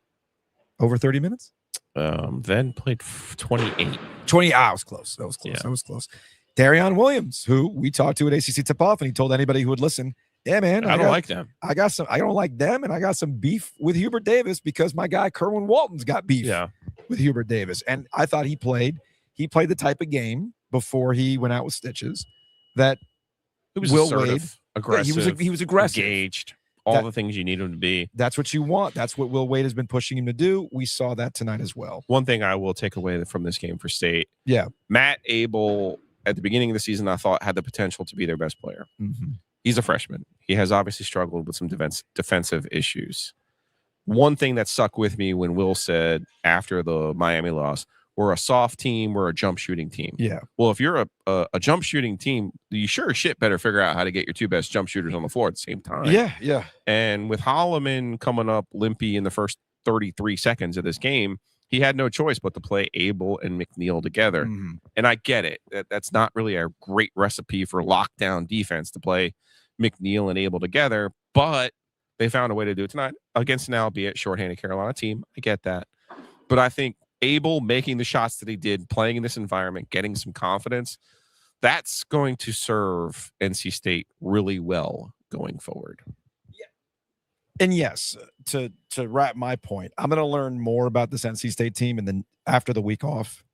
[SPEAKER 2] Over 30 minutes?
[SPEAKER 3] Then played 28.
[SPEAKER 2] 20. I was close. That was close.
[SPEAKER 3] Yeah.
[SPEAKER 2] That was close. Darrion Williams, who we talked to at ACC Tip-Off, and he told anybody who would listen, yeah, man,
[SPEAKER 3] I don't like them.
[SPEAKER 2] I don't like them, and I got some beef with Hubert Davis because my guy Kerwin Walton's got beef with Hubert Davis. And I thought he played the type of game before he went out with stitches that
[SPEAKER 3] It was
[SPEAKER 2] Will
[SPEAKER 3] assertive,
[SPEAKER 2] Wade,
[SPEAKER 3] aggressive,
[SPEAKER 2] he was aggressive.
[SPEAKER 3] engaged, all the things you need him to be.
[SPEAKER 2] That's what you want. That's what Will Wade has been pushing him to do. We saw that tonight as well.
[SPEAKER 3] One thing I will take away from this game for State.
[SPEAKER 2] Yeah.
[SPEAKER 3] Matt Abel, at the beginning of the season, I thought had the potential to be their best player.
[SPEAKER 2] Mm-hmm.
[SPEAKER 3] He's a freshman. He has obviously struggled with some defensive issues. One thing that stuck with me when Will said after the Miami loss, we're a soft team, we're a jump shooting team.
[SPEAKER 2] Yeah.
[SPEAKER 3] Well, if you're a jump shooting team, you sure as shit better figure out how to get your two best jump shooters on the floor at the same time.
[SPEAKER 2] Yeah, yeah.
[SPEAKER 3] And with Holloman coming up limpy in the first 33 seconds of this game, he had no choice but to play Abel and McNeil together.
[SPEAKER 2] Mm-hmm.
[SPEAKER 3] And I get it. That's not really a great recipe for lockdown defense to play McNeil and Abel together, but they found a way to do it tonight against an albeit shorthanded Carolina team. I get that. But I think Abel making the shots that he did, playing in this environment, getting some confidence, that's going to serve NC State really well going forward.
[SPEAKER 2] And yes, to wrap my point, I'm going to learn more about this NC State team and then after the week off.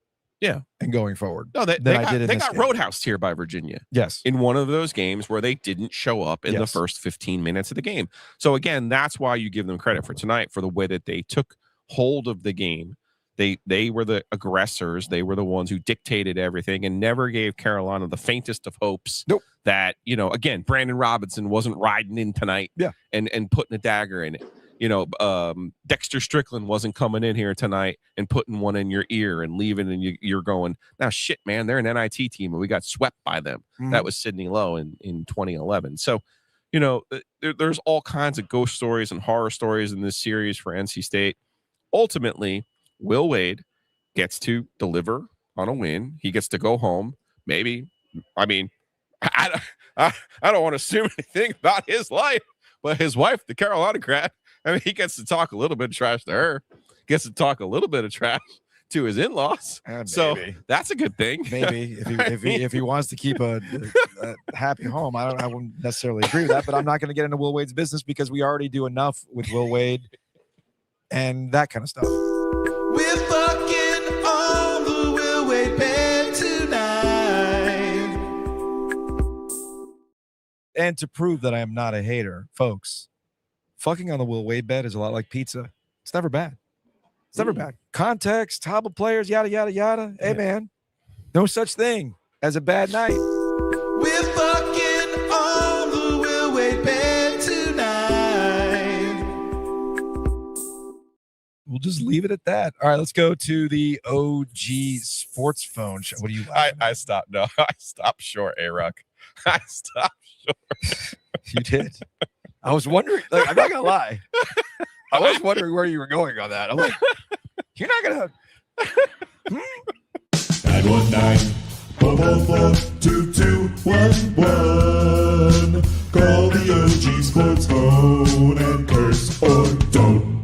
[SPEAKER 3] Yeah.
[SPEAKER 2] And going forward.
[SPEAKER 3] No, they got roadhoused here by Virginia.
[SPEAKER 2] Yes.
[SPEAKER 3] In one of those games where they didn't show up in the first 15 minutes of the game. So again, that's why you give them credit for tonight for the way that they took hold of the game. They were the aggressors. They were the ones who dictated everything and never gave Carolina the faintest of hopes that, again, Brandon Robinson wasn't riding in tonight and putting a dagger in it. Dexter Strickland wasn't coming in here tonight and putting one in your ear and leaving and you're going, now shit, man, they're an NIT team and we got swept by them. Mm-hmm. That was Sidney Lowe in 2011. So, there's all kinds of ghost stories and horror stories in this series for NC State. Ultimately, Will Wade gets to deliver on a win. He gets to go home. Maybe, I don't want to assume anything about his life, but his wife, the Carolina grad, he gets to talk a little bit of trash to her, gets to talk a little bit of trash to his in-laws. So that's a good thing.
[SPEAKER 2] Maybe if he wants to keep a happy home, I wouldn't necessarily agree with that, but I'm not going to get into Will Wade's business because we already do enough with Will Wade and that kind of stuff.
[SPEAKER 1] We're fucking on the Will Wade bed tonight.
[SPEAKER 2] And to prove that I am not a hater, folks, fucking on the Will Wade bed is a lot like pizza. It's never bad. It's never bad. Context, Hobbled players, yada, yada, yada. Hey, man, no such thing as a bad night.
[SPEAKER 1] We're fucking on the Will Wade bed tonight.
[SPEAKER 2] We'll just leave it at that. All right, let's go to the OG sports phone show. What do you like?
[SPEAKER 3] I stopped. No, I stopped short, A-Ruck. I stopped short.
[SPEAKER 2] You did. I was wondering, I'm not going to lie. I was wondering where you were going on that. I'm like, you're not going to.
[SPEAKER 1] 919 444 2211. Call the OG sports phone and curse or don't.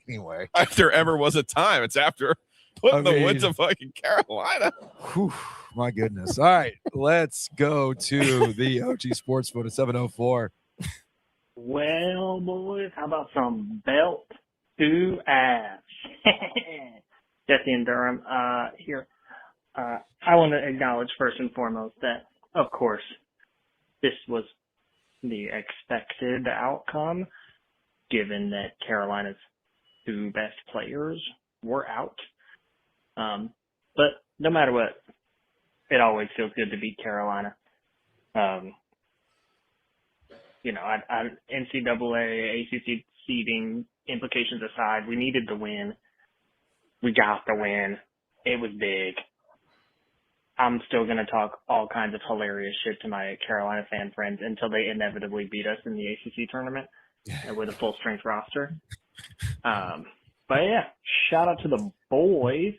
[SPEAKER 2] Anyway,
[SPEAKER 3] if there ever was a time, it's after putting the woods of fucking Carolina.
[SPEAKER 2] Whew, my goodness. All right, let's go to the OG Sports Phone at 704.
[SPEAKER 5] Well, boys, how about some belt to ass? Jesse and Durham here. I want to acknowledge first and foremost that, of course, this was the expected outcome, given that Carolina's two best players were out. But no matter what, it always feels good to beat Carolina. NCAA, ACC seeding implications aside, we needed the win. We got the win. It was big. I'm still going to talk all kinds of hilarious shit to my Carolina fan friends until they inevitably beat us in the ACC tournament with a full-strength roster. But yeah, shout out to the boys.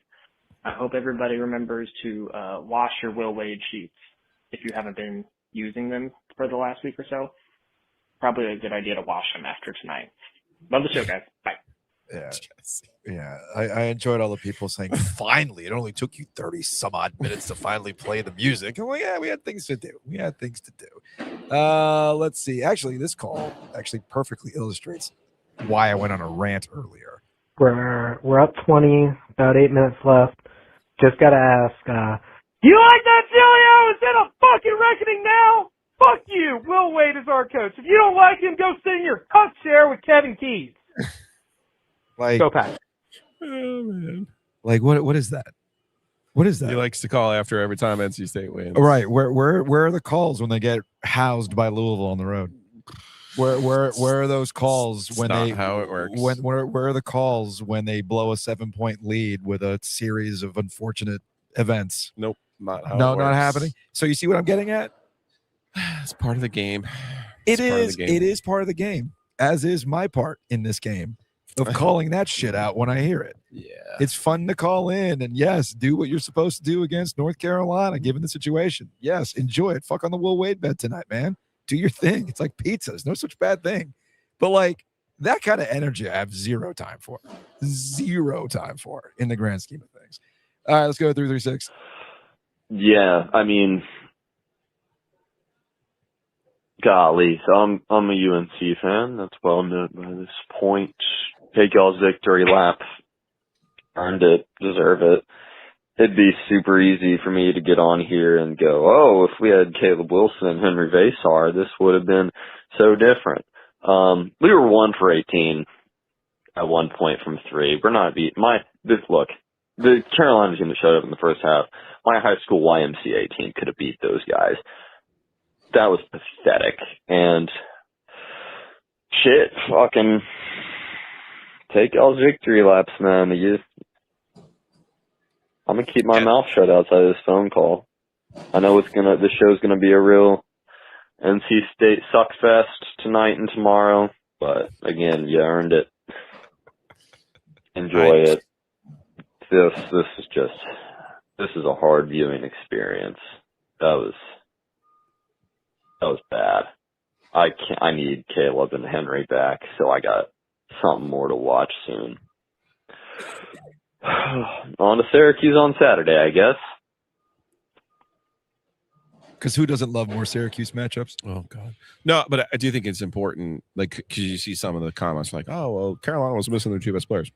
[SPEAKER 5] I hope everybody remembers to wash your Will Wade sheets if you haven't been using them for the last week or so, probably a good idea to wash them after tonight. Love the show, guys. Bye.
[SPEAKER 2] Yeah. Yeah. I enjoyed all the people saying, finally, it only took you 30 some odd minutes to finally play the music. Oh, yeah, we had things to do. Let's see. Actually, this call actually perfectly illustrates why I went on a rant earlier.
[SPEAKER 6] We're up 20, about 8 minutes left. Just got to ask, you like that, Giglio? Is it a fucking reckoning now? Fuck you. Will Wade is our coach. If you don't like him, go sing your cuck share with Kevin Keys.
[SPEAKER 2] Like,
[SPEAKER 6] Go Pack.
[SPEAKER 3] Oh, man.
[SPEAKER 2] Like, what is that? What is that?
[SPEAKER 3] He likes to call after every time NC State wins.
[SPEAKER 2] Right. Where are the calls when they get housed by Louisville on the road? Where are those calls when
[SPEAKER 3] not
[SPEAKER 2] they
[SPEAKER 3] how it works.
[SPEAKER 2] Where are the calls when they blow a 7-point lead with a series of unfortunate events?
[SPEAKER 3] Nope, not how
[SPEAKER 2] No,
[SPEAKER 3] it works.
[SPEAKER 2] not happening. So you see what I'm getting at?
[SPEAKER 3] It's part of the game.
[SPEAKER 2] It is part of the game, as is my part in this game of calling that shit out when I hear it.
[SPEAKER 3] Yeah.
[SPEAKER 2] It's fun to call in and yes, do what you're supposed to do against North Carolina, given the situation. Yes, enjoy it. Fuck on the Will Wade bet tonight, man. Do your thing. It's like pizza. There's no such bad thing. But like that kind of energy, I have zero time for in the grand scheme of things. All right, let's go 336.
[SPEAKER 7] Yeah, I mean, golly, so I'm a UNC fan. That's well known by this point. Take y'all's victory lap. Earned it. Deserve it. It'd be super easy for me to get on here and go, oh, if we had Caleb Wilson and Henri Veesar, this would have been so different. We were 1 for 18 at one point from 3. We're not look, the Carolina team that showed up in the first half, my high school YMCA team could have beat those guys. That was pathetic. And shit, fucking take y'all's victory laps, man. I'm gonna keep my mouth shut outside of this phone call. I know the show's gonna be a real NC State suckfest tonight and tomorrow, but again, you earned it. Enjoy it. This is a hard viewing experience. That was bad. I need Caleb and Henri back, so I got something more to watch soon. On to Syracuse on Saturday, I guess.
[SPEAKER 2] Because who doesn't love more Syracuse matchups?
[SPEAKER 3] Oh God, no! But I do think it's important, like, because you see some of the comments like, "Oh, well, Carolina was missing their 2 best players."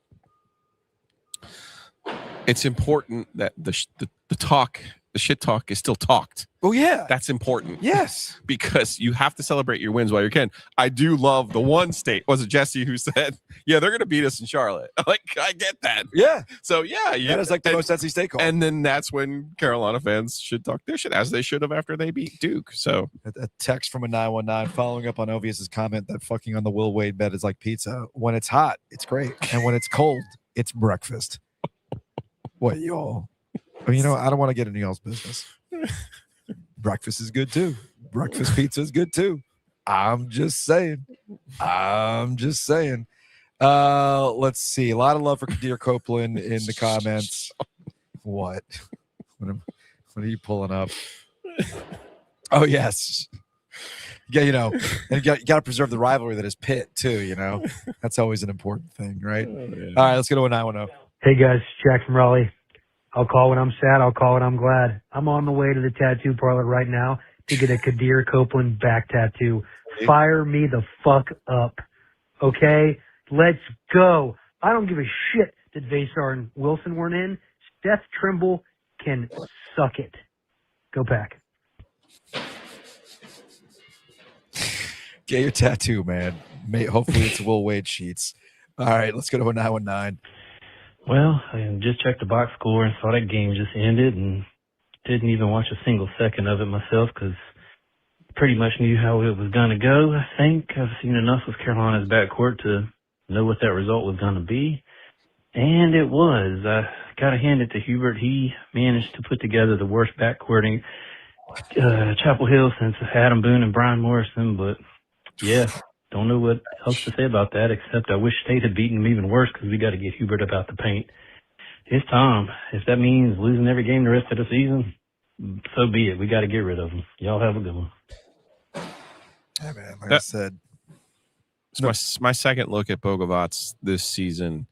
[SPEAKER 3] It's important that the shit talk is still talked.
[SPEAKER 2] Oh yeah,
[SPEAKER 3] That's important.
[SPEAKER 2] yes.
[SPEAKER 3] Because you have to celebrate your wins while you can. I do love the one state. Was it Jesse who said, "Yeah, they're going to beat us in Charlotte"? Like, I get that.
[SPEAKER 2] Yeah.
[SPEAKER 3] So yeah,
[SPEAKER 2] That is like the most NC State call.
[SPEAKER 3] And then that's when Carolina fans should talk their shit, as they should have after they beat Duke. So
[SPEAKER 2] A text from a 919 following up on Ovies' comment that fucking on the Will Wade bet is like pizza. When it's hot, it's great. And when it's cold, it's breakfast. What, y'all? Well, I don't want to get into y'all's business. Breakfast is good too. Breakfast pizza is good too. I'm just saying. Let's see. A lot of love for Kadir Copeland in the comments. What? What are you pulling up? Oh, yes. Yeah, and you got to preserve the rivalry that is Pitt too, That's always an important thing, right?
[SPEAKER 3] Oh, yeah.
[SPEAKER 2] All right, let's go to a 910.
[SPEAKER 6] Hey guys, Jack from Raleigh. I'll call when I'm sad. I'll call when I'm glad. I'm on the way to the tattoo parlor right now to get a Kadir Copeland back tattoo. Fire me the fuck up. Okay? Let's go. I don't give a shit that Veesar and Wilson weren't in. Seth Trimble can suck it. Go Pack.
[SPEAKER 2] Get your tattoo, man. Hopefully it's Will Wade sheets. All right, let's go to a 919.
[SPEAKER 8] Well, I just checked the box score and saw that game just ended and didn't even watch a single second of it myself because pretty much knew how it was going to go. I think I've seen enough of Carolina's backcourt to know what that result was going to be. And it was. I got to hand it to Hubert. He managed to put together the worst backcourting Chapel Hill since Adam Boone and Brian Morrison. But, yeah, don't know what else to say about that, except I wish State had beaten him even worse because we got to get Hubert about the paint. It's time. If that means losing every game the rest of the season, so be it. We got to get rid of them. Y'all have a good one.
[SPEAKER 2] Yeah, man. Like I said,
[SPEAKER 3] it's my second look at Bogovac this season.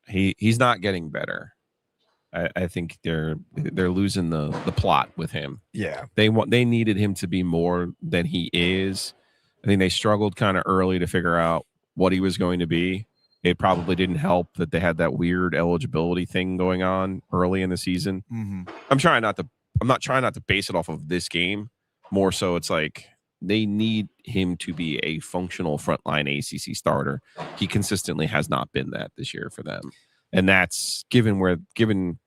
[SPEAKER 3] He's not getting better. I think they're losing the plot with him.
[SPEAKER 2] Yeah,
[SPEAKER 3] they needed him to be more than he is. I think they struggled kind of early to figure out what he was going to be. It probably didn't help that they had that weird eligibility thing going on early in the season.
[SPEAKER 2] Mm-hmm.
[SPEAKER 3] I'm not trying not to base it off of this game. More so, it's like they need him to be a functional frontline ACC starter. He consistently has not been that this year for them. And that's given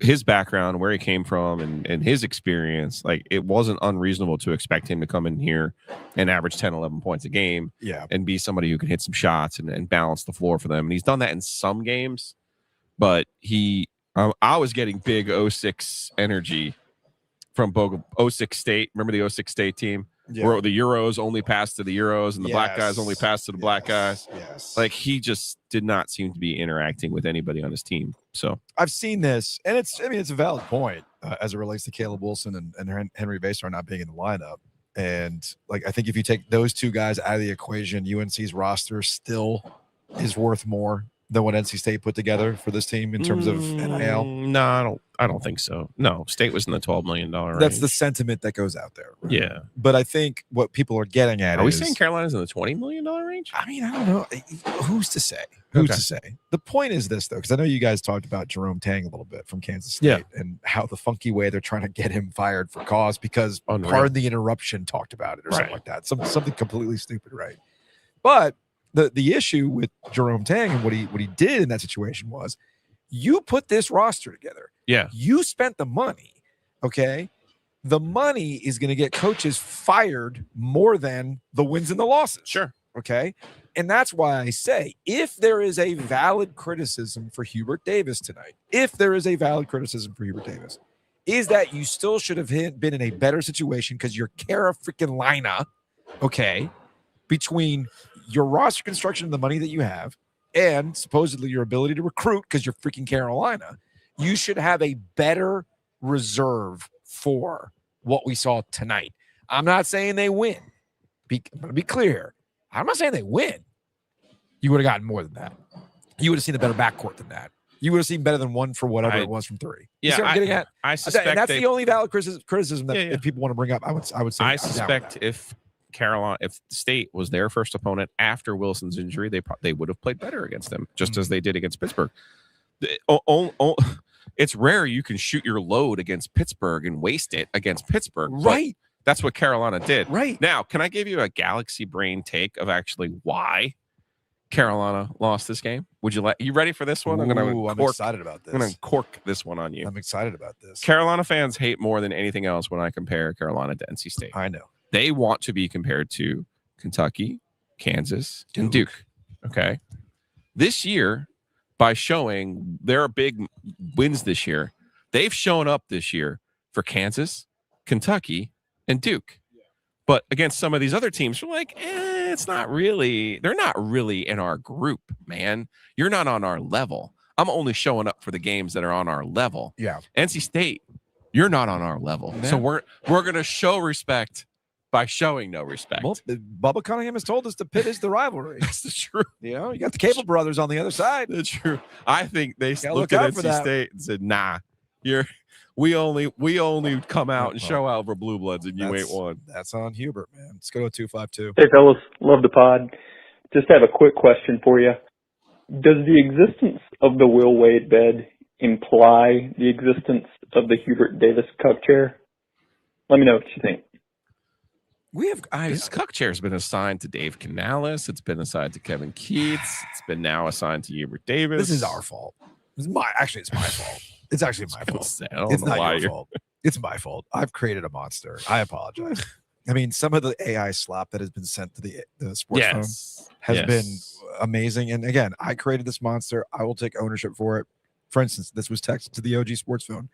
[SPEAKER 3] his background, where he came from, and his experience, like it wasn't unreasonable to expect him to come in here and average 10, 11 points a game and be somebody who can hit some shots and balance the floor for them. And he's done that in some games, but I was getting big 06 energy from 06 State. Remember the 06 State team? Yeah. Where the Euros only passed to the Euros and the black guys only passed to the black guys.
[SPEAKER 2] Yes.
[SPEAKER 3] Like he just did not seem to be interacting with anybody on his team. So
[SPEAKER 2] I've seen this, and it's a valid point as it relates to Caleb Wilson and Henri Veesar not being in the lineup. And like I think if you take those two guys out of the equation, UNC's roster still is worth more than what NC State put together for this team in terms of NIL.
[SPEAKER 3] No, I don't think so. No, State was in the $12 million range.
[SPEAKER 2] That's the sentiment that goes out there. Right?
[SPEAKER 3] Yeah.
[SPEAKER 2] But I think what people are getting at
[SPEAKER 3] Are we saying Carolina's in the $20 million range?
[SPEAKER 2] I mean, I don't know. Who's to say? Who's to say? The point is this, though, because I know you guys talked about Jerome Tang a little bit from Kansas State and how the funky way they're trying to get him fired for cause because Pardon the Interruption talked about it or something like that. Something completely stupid, right? But the issue with Jerome Tang and what he did in that situation was you put this roster together.
[SPEAKER 3] Yeah.
[SPEAKER 2] You spent the money. Okay. The money is going to get coaches fired more than the wins and the losses.
[SPEAKER 3] Sure.
[SPEAKER 2] Okay. And that's why I say if there is a valid criticism for Hubert Davis tonight, is that you still should have been in a better situation because you're Carolina, okay, between your roster construction and the money that you have and supposedly your ability to recruit because you're freaking Carolina, you should have a better reserve for what we saw tonight. I'm not saying they win. I'm going to be clear. I'm not saying they win. You would have gotten more than that. You would have seen a better backcourt than that. You would have seen better than one for whatever it was from three.
[SPEAKER 3] Yeah,
[SPEAKER 2] you see what I'm getting at?
[SPEAKER 3] I suspect
[SPEAKER 2] and that's the only valid criticism that if people want to bring up. I would say.
[SPEAKER 3] I suspect if State was their first opponent after Wilson's injury, they would have played better against them, just as they did against Pittsburgh. It's rare you can shoot your load against Pittsburgh and waste it against Pittsburgh.
[SPEAKER 2] Right.
[SPEAKER 3] That's what Carolina did.
[SPEAKER 2] Right.
[SPEAKER 3] Now, can I give you a galaxy brain take of actually why Carolina lost this game? Would you ready for this one?
[SPEAKER 2] I'm excited about this.
[SPEAKER 3] I'm going to cork this one on you.
[SPEAKER 2] I'm excited about this.
[SPEAKER 3] Carolina fans hate more than anything else when I compare Carolina to NC State.
[SPEAKER 2] I know.
[SPEAKER 3] They want to be compared to Kentucky, Kansas, and Duke. Okay. This year, by showing their big wins this year, they've shown up this year for Kansas, Kentucky, and Duke. But against some of these other teams, we're like, it's not really, they're not really in our group, man. You're not on our level. I'm only showing up for the games that are on our level.
[SPEAKER 2] Yeah.
[SPEAKER 3] NC State, you're not on our level. Yeah. So we're going to show respect by showing no respect.
[SPEAKER 2] Well, Bubba Cunningham has told us the pit is the rivalry.
[SPEAKER 3] That's the truth.
[SPEAKER 2] You know, you got the Cable brothers on the other side.
[SPEAKER 3] That's true. I think they looked at NC State and said, nah, we only come out and show out for Blue Bloods, and you ain't one.
[SPEAKER 2] That's on Hubert, man. Let's go to 252.
[SPEAKER 9] Hey, fellas. Love the pod. Just have a quick question for you. Does the existence of the Will Wade bed imply the existence of the Hubert Davis cup chair? Let me know what you think.
[SPEAKER 3] This cup chair has been assigned to Dave Canales. It's been assigned to Kevin Keats. It's been now assigned to Hubert Davis.
[SPEAKER 2] This is our fault. It's my fault. It's actually my fault.
[SPEAKER 3] It's
[SPEAKER 2] not your fault. It's my fault. I've created a monster. I apologize. I mean, some of the AI slop that has been sent to the sports phone has been amazing. And again, I created this monster. I will take ownership for it. For instance, this was texted to the OG sports phone.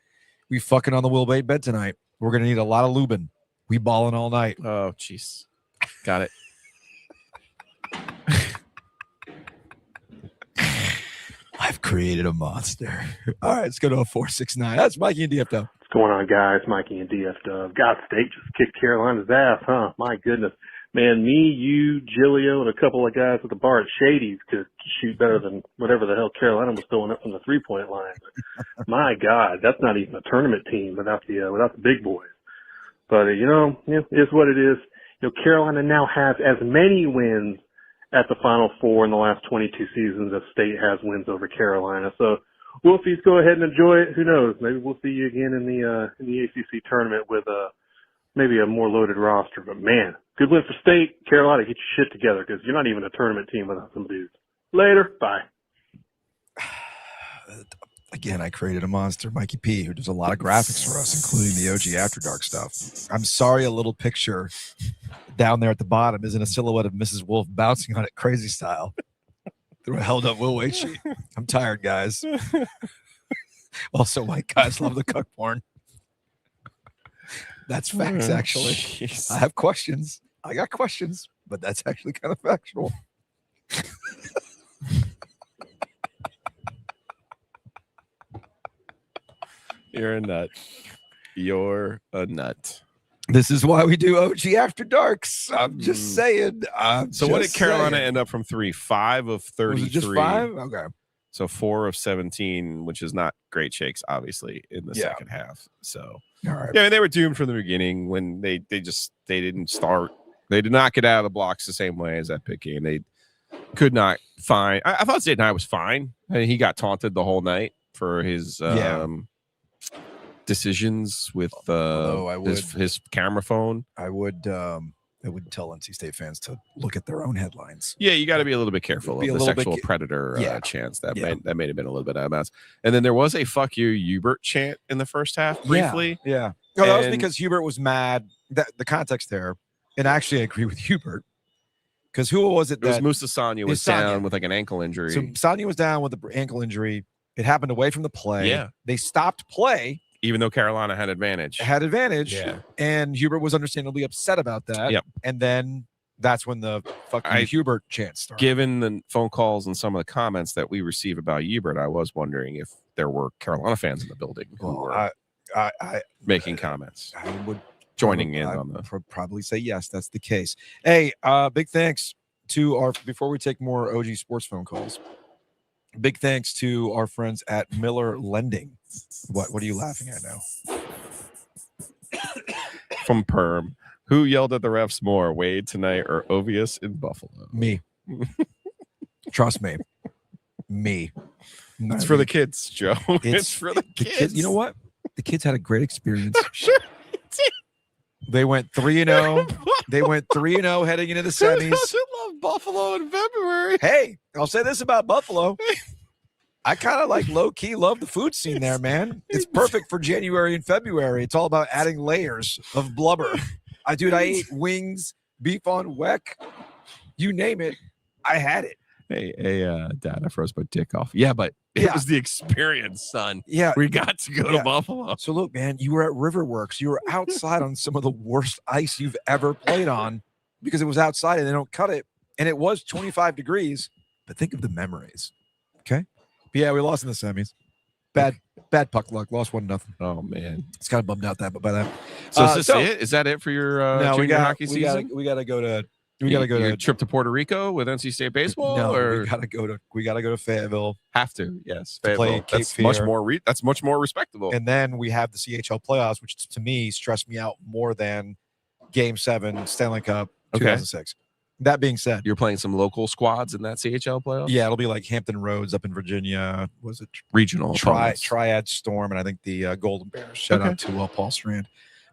[SPEAKER 2] We fucking on the Will Wade bed tonight. We're going to need a lot of lubin. We balling all night.
[SPEAKER 3] Oh, jeez. Got it.
[SPEAKER 2] I've created a monster. All right, let's go to a 469. That's Mikey and DFW.
[SPEAKER 10] going on, guys? Mikey and DF Dub. God, State just kicked Carolina's ass, huh? My goodness. Man, me, you, Giglio, and a couple of guys at the bar at Shady's could shoot better than whatever the hell Carolina was throwing up from the three-point line. But my God, that's not even a tournament team without the big boys. But, it is what it is. Carolina now has as many wins at the Final Four in the last 22 seasons as State has wins over Carolina. So, Wolfies, go ahead and enjoy it. Who knows? Maybe we'll see you again in the ACC tournament with maybe a more loaded roster. But man, good win for State. Carolina, get your shit together because you're not even a tournament team without some dudes. Later, bye.
[SPEAKER 2] Again, I created a monster, Mikey P, who does a lot of graphics for us, including the OG After Dark stuff. I'm sorry, a little picture down there at the bottom isn't a silhouette of Mrs. Wolf bouncing on it crazy style through a held up will weight sheet. I'm tired, guys. Also, white guys love the cuck porn. That's facts, actually.
[SPEAKER 3] Jeez.
[SPEAKER 2] I have questions. I got questions, but that's actually kind of factual.
[SPEAKER 3] You're a nut. You're a nut.
[SPEAKER 2] This is why we do OG After Darks. I'm just saying.
[SPEAKER 3] So what did Carolina end up from 3? 5 of 33.
[SPEAKER 2] Was it just 5? Okay.
[SPEAKER 3] So 4 of 17, which is not great shakes, obviously, in the second half. So
[SPEAKER 2] all right.
[SPEAKER 3] Yeah, I mean, they were doomed from the beginning when they didn't start. They did not get out of the blocks the same way as that pick game. They could not find. I thought Zayden was fine. I mean, he got taunted the whole night for his decisions with his camera phone.
[SPEAKER 2] I would tell NC State fans to look at their own headlines.
[SPEAKER 3] Yeah, you got to be a little bit careful of the sexual predator chance that may have been a little bit out of bounds. And then there was a "fuck you, Hubert" chant in the first half briefly.
[SPEAKER 2] Yeah. No, that was because Hubert was mad. The context there, and actually I agree with Hubert. Because who was it?
[SPEAKER 3] It was Musa Sanya was down with like an ankle injury.
[SPEAKER 2] So Sanya was down with an ankle injury. It happened away from the play.
[SPEAKER 3] Yeah.
[SPEAKER 2] They stopped play.
[SPEAKER 3] Even though Carolina had advantage.
[SPEAKER 2] Yeah. And Hubert was understandably upset about that.
[SPEAKER 3] Yep.
[SPEAKER 2] And then that's when the fucking Hubert chant started.
[SPEAKER 3] Given the phone calls and some of the comments that we receive about Hubert, I was wondering if there were Carolina fans in the building who were making comments.
[SPEAKER 2] I would
[SPEAKER 3] joining in on the
[SPEAKER 2] probably say yes, that's the case. Hey, big thanks to before we take more OG sports phone calls. Big thanks to our friends at Miller Lending. What are you laughing at now?
[SPEAKER 3] From Perm. Who yelled at the refs more, Wade tonight or Ovies in Buffalo?
[SPEAKER 2] Me. Trust me. Me.
[SPEAKER 3] It's for the kids, Joe. It's for the kids.
[SPEAKER 2] You know what? The kids had a great experience.
[SPEAKER 3] Sure.
[SPEAKER 2] They went 3-0. They went 3-0 heading into the semis.
[SPEAKER 3] Who doesn't love Buffalo in February?
[SPEAKER 2] Hey, I'll say this about Buffalo. I kind of like low-key love the food scene there, man. It's perfect for January and February. It's all about adding layers of blubber. I ate wings, beef on weck. You name it, I had it.
[SPEAKER 3] Hey, Dad, I froze my dick off. Yeah, but it was the experience, son.
[SPEAKER 2] Yeah.
[SPEAKER 3] We got to go to Buffalo.
[SPEAKER 2] So look, man, you were at Riverworks. You were outside on some of the worst ice you've ever played on because it was outside and they don't cut it. And it was 25 degrees. But think of the memories. Okay? But yeah, we lost in the semis. Bad puck luck. Lost 1-0.
[SPEAKER 3] Oh, man.
[SPEAKER 2] It's kind of bummed out by that.
[SPEAKER 3] So is this it? Is that it for your junior hockey season?
[SPEAKER 2] We got to go to... We got to go to
[SPEAKER 3] a trip to Puerto Rico with NC State baseball.
[SPEAKER 2] No,
[SPEAKER 3] or
[SPEAKER 2] we got to go to Fayetteville.
[SPEAKER 3] Have to, yes.
[SPEAKER 2] To play Cape
[SPEAKER 3] that's
[SPEAKER 2] Fear.
[SPEAKER 3] much more respectable.
[SPEAKER 2] And then we have the CHL playoffs, which to me stressed me out more than Game 7 Stanley Cup 2006. That being said,
[SPEAKER 3] you're playing some local squads in that CHL playoffs.
[SPEAKER 2] Yeah, it'll be like Hampton Roads up in Virginia. Was it
[SPEAKER 3] regional
[SPEAKER 2] Triad Storm, and I think the Golden Bears. Shout out to Paul Strand.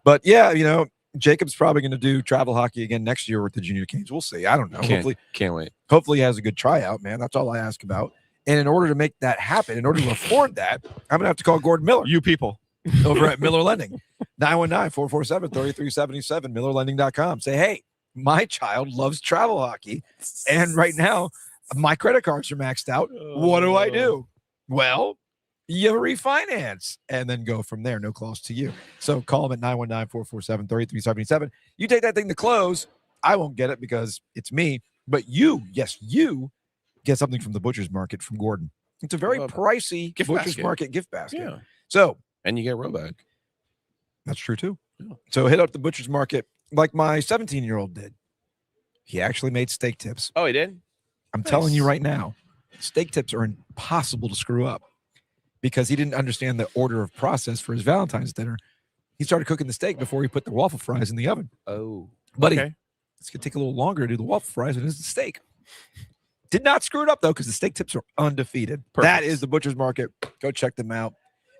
[SPEAKER 2] But yeah, Jacob's probably going to do travel hockey again next year with the Junior Canes. We'll see. I don't know.
[SPEAKER 3] Can't wait.
[SPEAKER 2] Hopefully he has a good tryout, man. That's all I ask about. And in order to make that happen, in order to afford that, I'm going to have to call Gordon Miller.
[SPEAKER 3] You people.
[SPEAKER 2] Over at Miller Lending. 919-447-3377, MillerLending.com. Say, hey, my child loves travel hockey. And right now, my credit cards are maxed out. What do I do? Well, you refinance and then go from there. No cost to you. So call them at 919-447-3377. You take that thing to close. I won't get it because it's me. But you get something from the Butcher's Market from Gordon. It's a very pricey Butcher's Market gift basket.
[SPEAKER 3] Yeah.
[SPEAKER 2] So,
[SPEAKER 3] and you get Robag.
[SPEAKER 2] That's true too. So hit up the butcher's market like my 17-year-old did. He actually made steak tips.
[SPEAKER 3] Oh, he did?
[SPEAKER 2] I'm telling you right now, steak tips are impossible to screw up because he didn't understand the order of process for his Valentine's dinner. He started cooking the steak before he put the waffle fries in the oven.
[SPEAKER 3] Oh,
[SPEAKER 2] buddy,
[SPEAKER 3] okay.
[SPEAKER 2] It's going to take a little longer to do the waffle fries than it is the steak. Did not screw it up, though, because the steak tips are undefeated.
[SPEAKER 3] Perfect.
[SPEAKER 2] That is the butcher's market. Go check them out.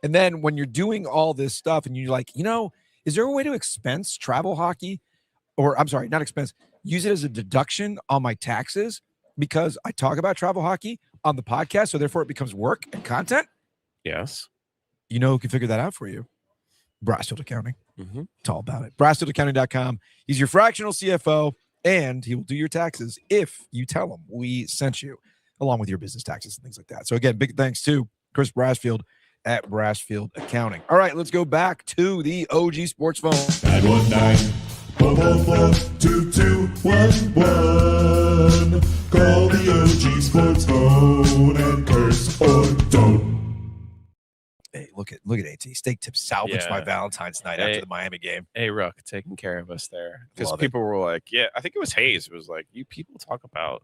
[SPEAKER 2] And then when you're doing all this stuff and you're like, is there a way to expense travel hockey? Or I'm sorry, not expense. Use it as a deduction on my taxes because I talk about travel hockey on the podcast, so therefore it becomes work and content?
[SPEAKER 3] Yes.
[SPEAKER 2] You know who can figure that out for you? Brassfield Accounting.
[SPEAKER 3] Mm-hmm.
[SPEAKER 2] It's all about it. Brassfieldaccounting.com. He's your fractional CFO, and he will do your taxes if you tell him we sent you, along with your business taxes and things like that. So again, big thanks to Chris Brassfield at Brassfield Accounting. All right, let's go back to the OG Sports Phone.
[SPEAKER 1] 919-444-2211. Call the OG Sports Phone and curse or don't.
[SPEAKER 2] Hey, look at AT. Steak tips salvaged my Valentine's night after the Miami game.
[SPEAKER 3] Hey, Rook, taking care of us there. Because
[SPEAKER 2] Love
[SPEAKER 3] people were like, I think it was Hayes. It was like, you people talk about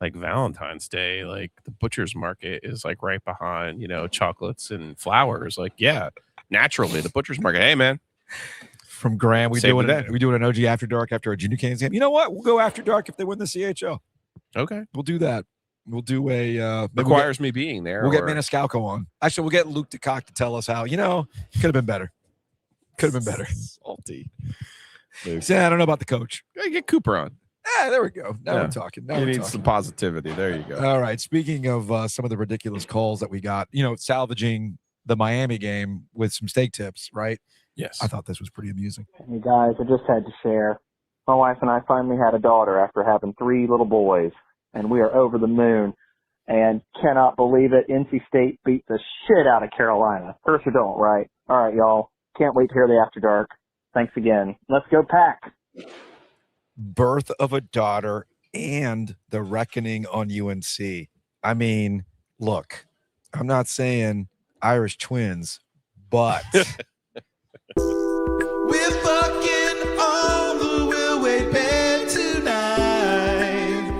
[SPEAKER 3] like Valentine's Day, like the butcher's market is like right behind, chocolates and flowers. Like, naturally, the butcher's market. Hey, man.
[SPEAKER 2] From Graham, we doing an OG After Dark after a Junior Canes game. You know what? We'll go After Dark if they win the CHL.
[SPEAKER 3] Okay.
[SPEAKER 2] We'll do that. We'll do a
[SPEAKER 3] requires me being there.
[SPEAKER 2] We'll get Maniscalco on. Actually, we'll get Luke DeCock to tell us how. Could have been better. Could have been better.
[SPEAKER 3] Salty.
[SPEAKER 2] See, I don't know about the coach.
[SPEAKER 3] Get Cooper on.
[SPEAKER 2] There we go. Now we're talking.
[SPEAKER 3] You need some positivity. There you go.
[SPEAKER 2] All right. Speaking of some of the ridiculous calls that we got, salvaging the Miami game with some steak tips, right?
[SPEAKER 3] Yes.
[SPEAKER 2] I thought this was pretty amusing.
[SPEAKER 11] Hey guys, I just had to share. My wife and I finally had a daughter after having 3 little boys, and we are over the moon and cannot believe it. NC State beat the shit out of Carolina. Curse or don't, right? All right, y'all. Can't wait to hear the After Dark. Thanks again. Let's go Pack.
[SPEAKER 2] Birth of a daughter and the reckoning on UNC. I mean, look, I'm not saying Irish twins, but
[SPEAKER 1] We're fucking on the Will Wade bed tonight.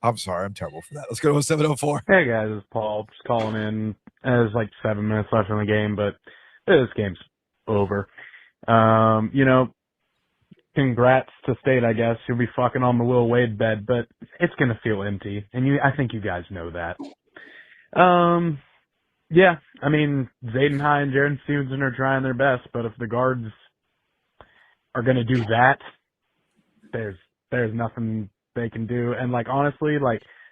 [SPEAKER 2] I'm sorry, I'm terrible for that. Let's go to 704.
[SPEAKER 12] Hey guys, it's Paul. Just calling in. There's like 7 minutes left in the game, but this game's over. Congrats to State, I guess. You'll be fucking on the Will Wade bed, but it's gonna feel empty, and I think you guys know that. Yeah, I mean, Zayden High and Jaron Stevenson are trying their best, but if the guards are going to do that, there's nothing they can do. And, honestly,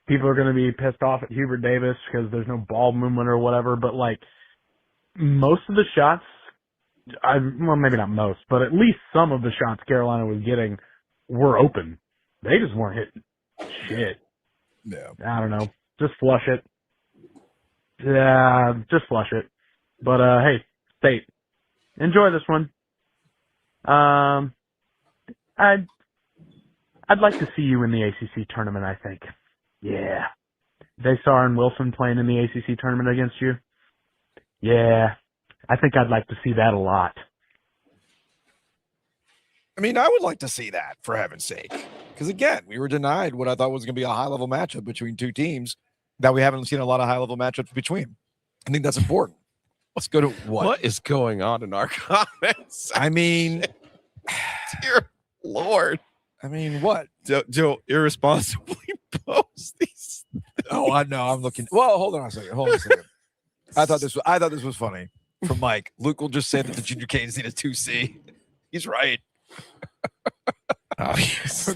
[SPEAKER 12] people are going to be pissed off at Hubert Davis because there's no ball movement or whatever, but, most of the shots, well, maybe not most, but at least some of the shots Carolina was getting were open. They just weren't hitting shit.
[SPEAKER 2] Yeah.
[SPEAKER 12] I don't know. Just flush it. Yeah, just flush it. But hey, State, enjoy this one. I'd like to see you in the ACC tournament. I think. Yeah, Veesar and Wilson playing in the ACC tournament against you. Yeah, I think I'd like to see that a lot.
[SPEAKER 2] I mean, I would like to see that, for heaven's sake. Because, again, we were denied what I thought was going to be a high-level matchup between two teams that we haven't seen a lot of high-level matchups between. I think that's important. Let's go to what?
[SPEAKER 3] What is going on in our comments?
[SPEAKER 2] I mean,
[SPEAKER 3] dear Lord.
[SPEAKER 2] I mean, what?
[SPEAKER 3] Joe irresponsibly post these.
[SPEAKER 2] Oh, I know. I'm looking. Well, hold on a second. I thought this was funny from Mike. Luke will just say that the Junior Canes need a 2C. He's right.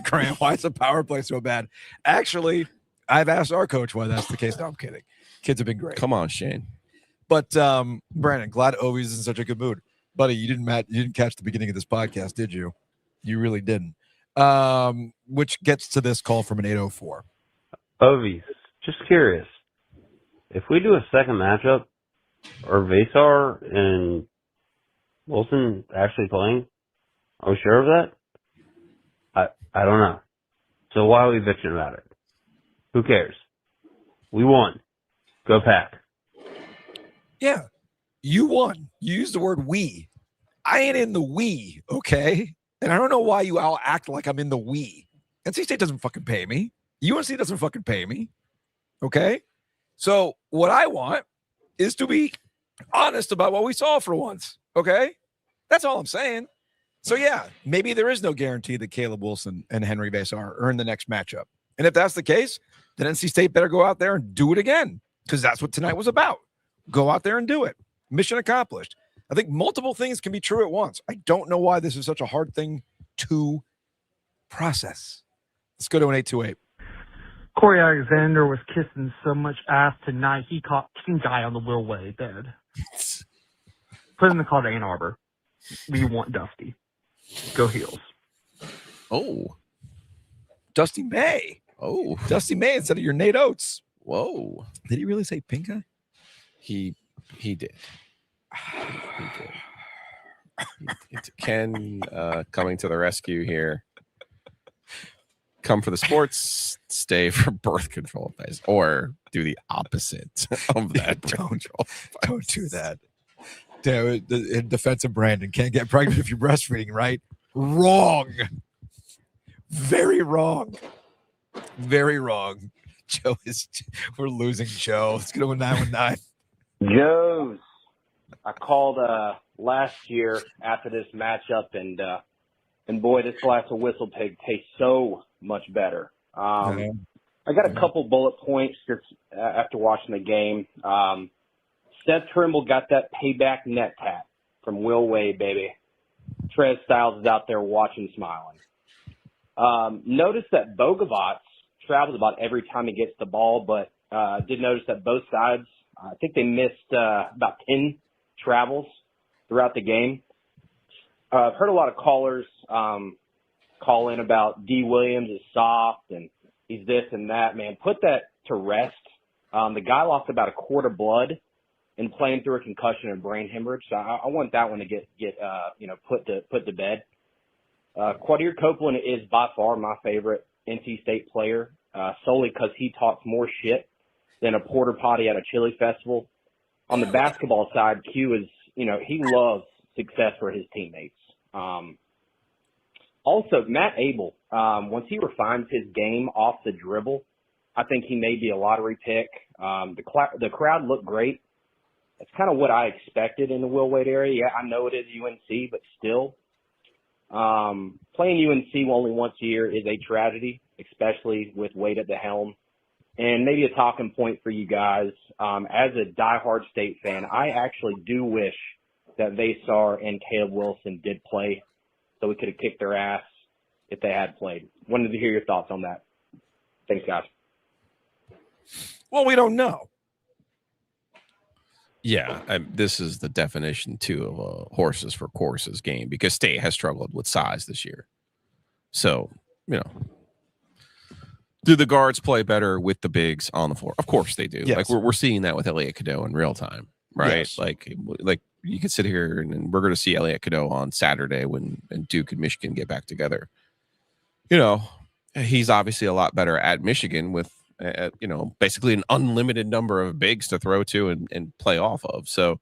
[SPEAKER 2] Grant, why is the power play so bad? Actually, I've asked our coach why that's the case. No, I'm kidding. Kids have been great.
[SPEAKER 3] Come on, Shane.
[SPEAKER 2] But Brandon, glad Ovies is in such a good mood. Buddy, you didn't catch the beginning of this podcast, did you? You really didn't. Which gets to this call from an 804.
[SPEAKER 13] Ovies, just curious. If we do a second matchup, are Veesar and Wilson actually playing? Are we sure of that? I don't know. So why are we bitching about it? Who cares? We won. Go Pack.
[SPEAKER 2] Yeah. You won. You used the word we. I ain't in the we, okay? And I don't know why you all act like I'm in the we. NC State doesn't fucking pay me. UNC doesn't fucking pay me, okay? So what I want is to be honest about what we saw for once, okay? That's all I'm saying. So, yeah, maybe there is no guarantee that Caleb Wilson and Henri Veesar are in the next matchup. And if that's the case, then NC State better go out there and do it again, because that's what tonight was about. Go out there and do it. Mission accomplished. I think multiple things can be true at once. I don't know why this is such a hard thing to process. Let's go to an 828.
[SPEAKER 14] Corey Alexander was kissing so much ass tonight, he caught King Guy on the Will Wade bed. Put in the call to Ann Arbor. We want Dusty. Go Heels.
[SPEAKER 3] Oh.
[SPEAKER 2] Dusty May.
[SPEAKER 3] Oh.
[SPEAKER 2] Dusty May instead of your Nate Oates.
[SPEAKER 3] Whoa.
[SPEAKER 2] Did he really say pink eye?
[SPEAKER 3] He did. Ken coming to the rescue here. Come for the sports, stay for birth control advice, or do the opposite of that.
[SPEAKER 2] Don't do that. In defense of Brandon, can't get pregnant if you're breastfeeding, right? Wrong. Very wrong. Very wrong. We're losing Joe. Let's go to 919.
[SPEAKER 15] Joe's. I called last year after this matchup, and boy, this glass of Whistle Pig tastes so much better. I got a couple bullet points just after watching the game. Seth Trimble got that payback net tap from Will Wade, baby. Trez Styles is out there watching, smiling. Notice that Bogovac travels about every time he gets the ball, but did notice that both sides, I think they missed about 10 travels throughout the game. I've heard a lot of callers call in about D. Williams is soft and he's this and that. Man, put that to rest. The guy lost about a quart of blood in playing through a concussion and brain hemorrhage. So I want that one to get put to bed. Quadir Copeland is by far my favorite NC State player, solely because he talks more shit than a porter potty at a chili festival. On the basketball side, Q is, he loves success for his teammates. Also, Matt Abel, once he refines his game off the dribble, I think he may be a lottery pick. The crowd looked great. That's kind of what I expected in the Will Wade area. Yeah, I know it is UNC, but still. Playing UNC only once a year is a tragedy, especially with Wade at the helm. And maybe a talking point for you guys. As a diehard State fan, I actually do wish that Veesar and Caleb Wilson did play, so we could have kicked their ass if they had played. Wanted to hear your thoughts on that. Thanks, guys.
[SPEAKER 2] Well, we don't know.
[SPEAKER 3] Yeah, this is the definition, too, of a horses for courses game, because State has struggled with size this year. So, do the guards play better with the bigs on the floor? Of course they do.
[SPEAKER 2] Yes.
[SPEAKER 3] Like we're seeing that with Elliot Cadeau in real time, right?
[SPEAKER 2] Yes.
[SPEAKER 3] Like you could sit here and we're going to see Elliot Cadeau on Saturday when Duke and Michigan get back together. He's obviously a lot better at Michigan with basically an unlimited number of bigs to throw to and play off of. So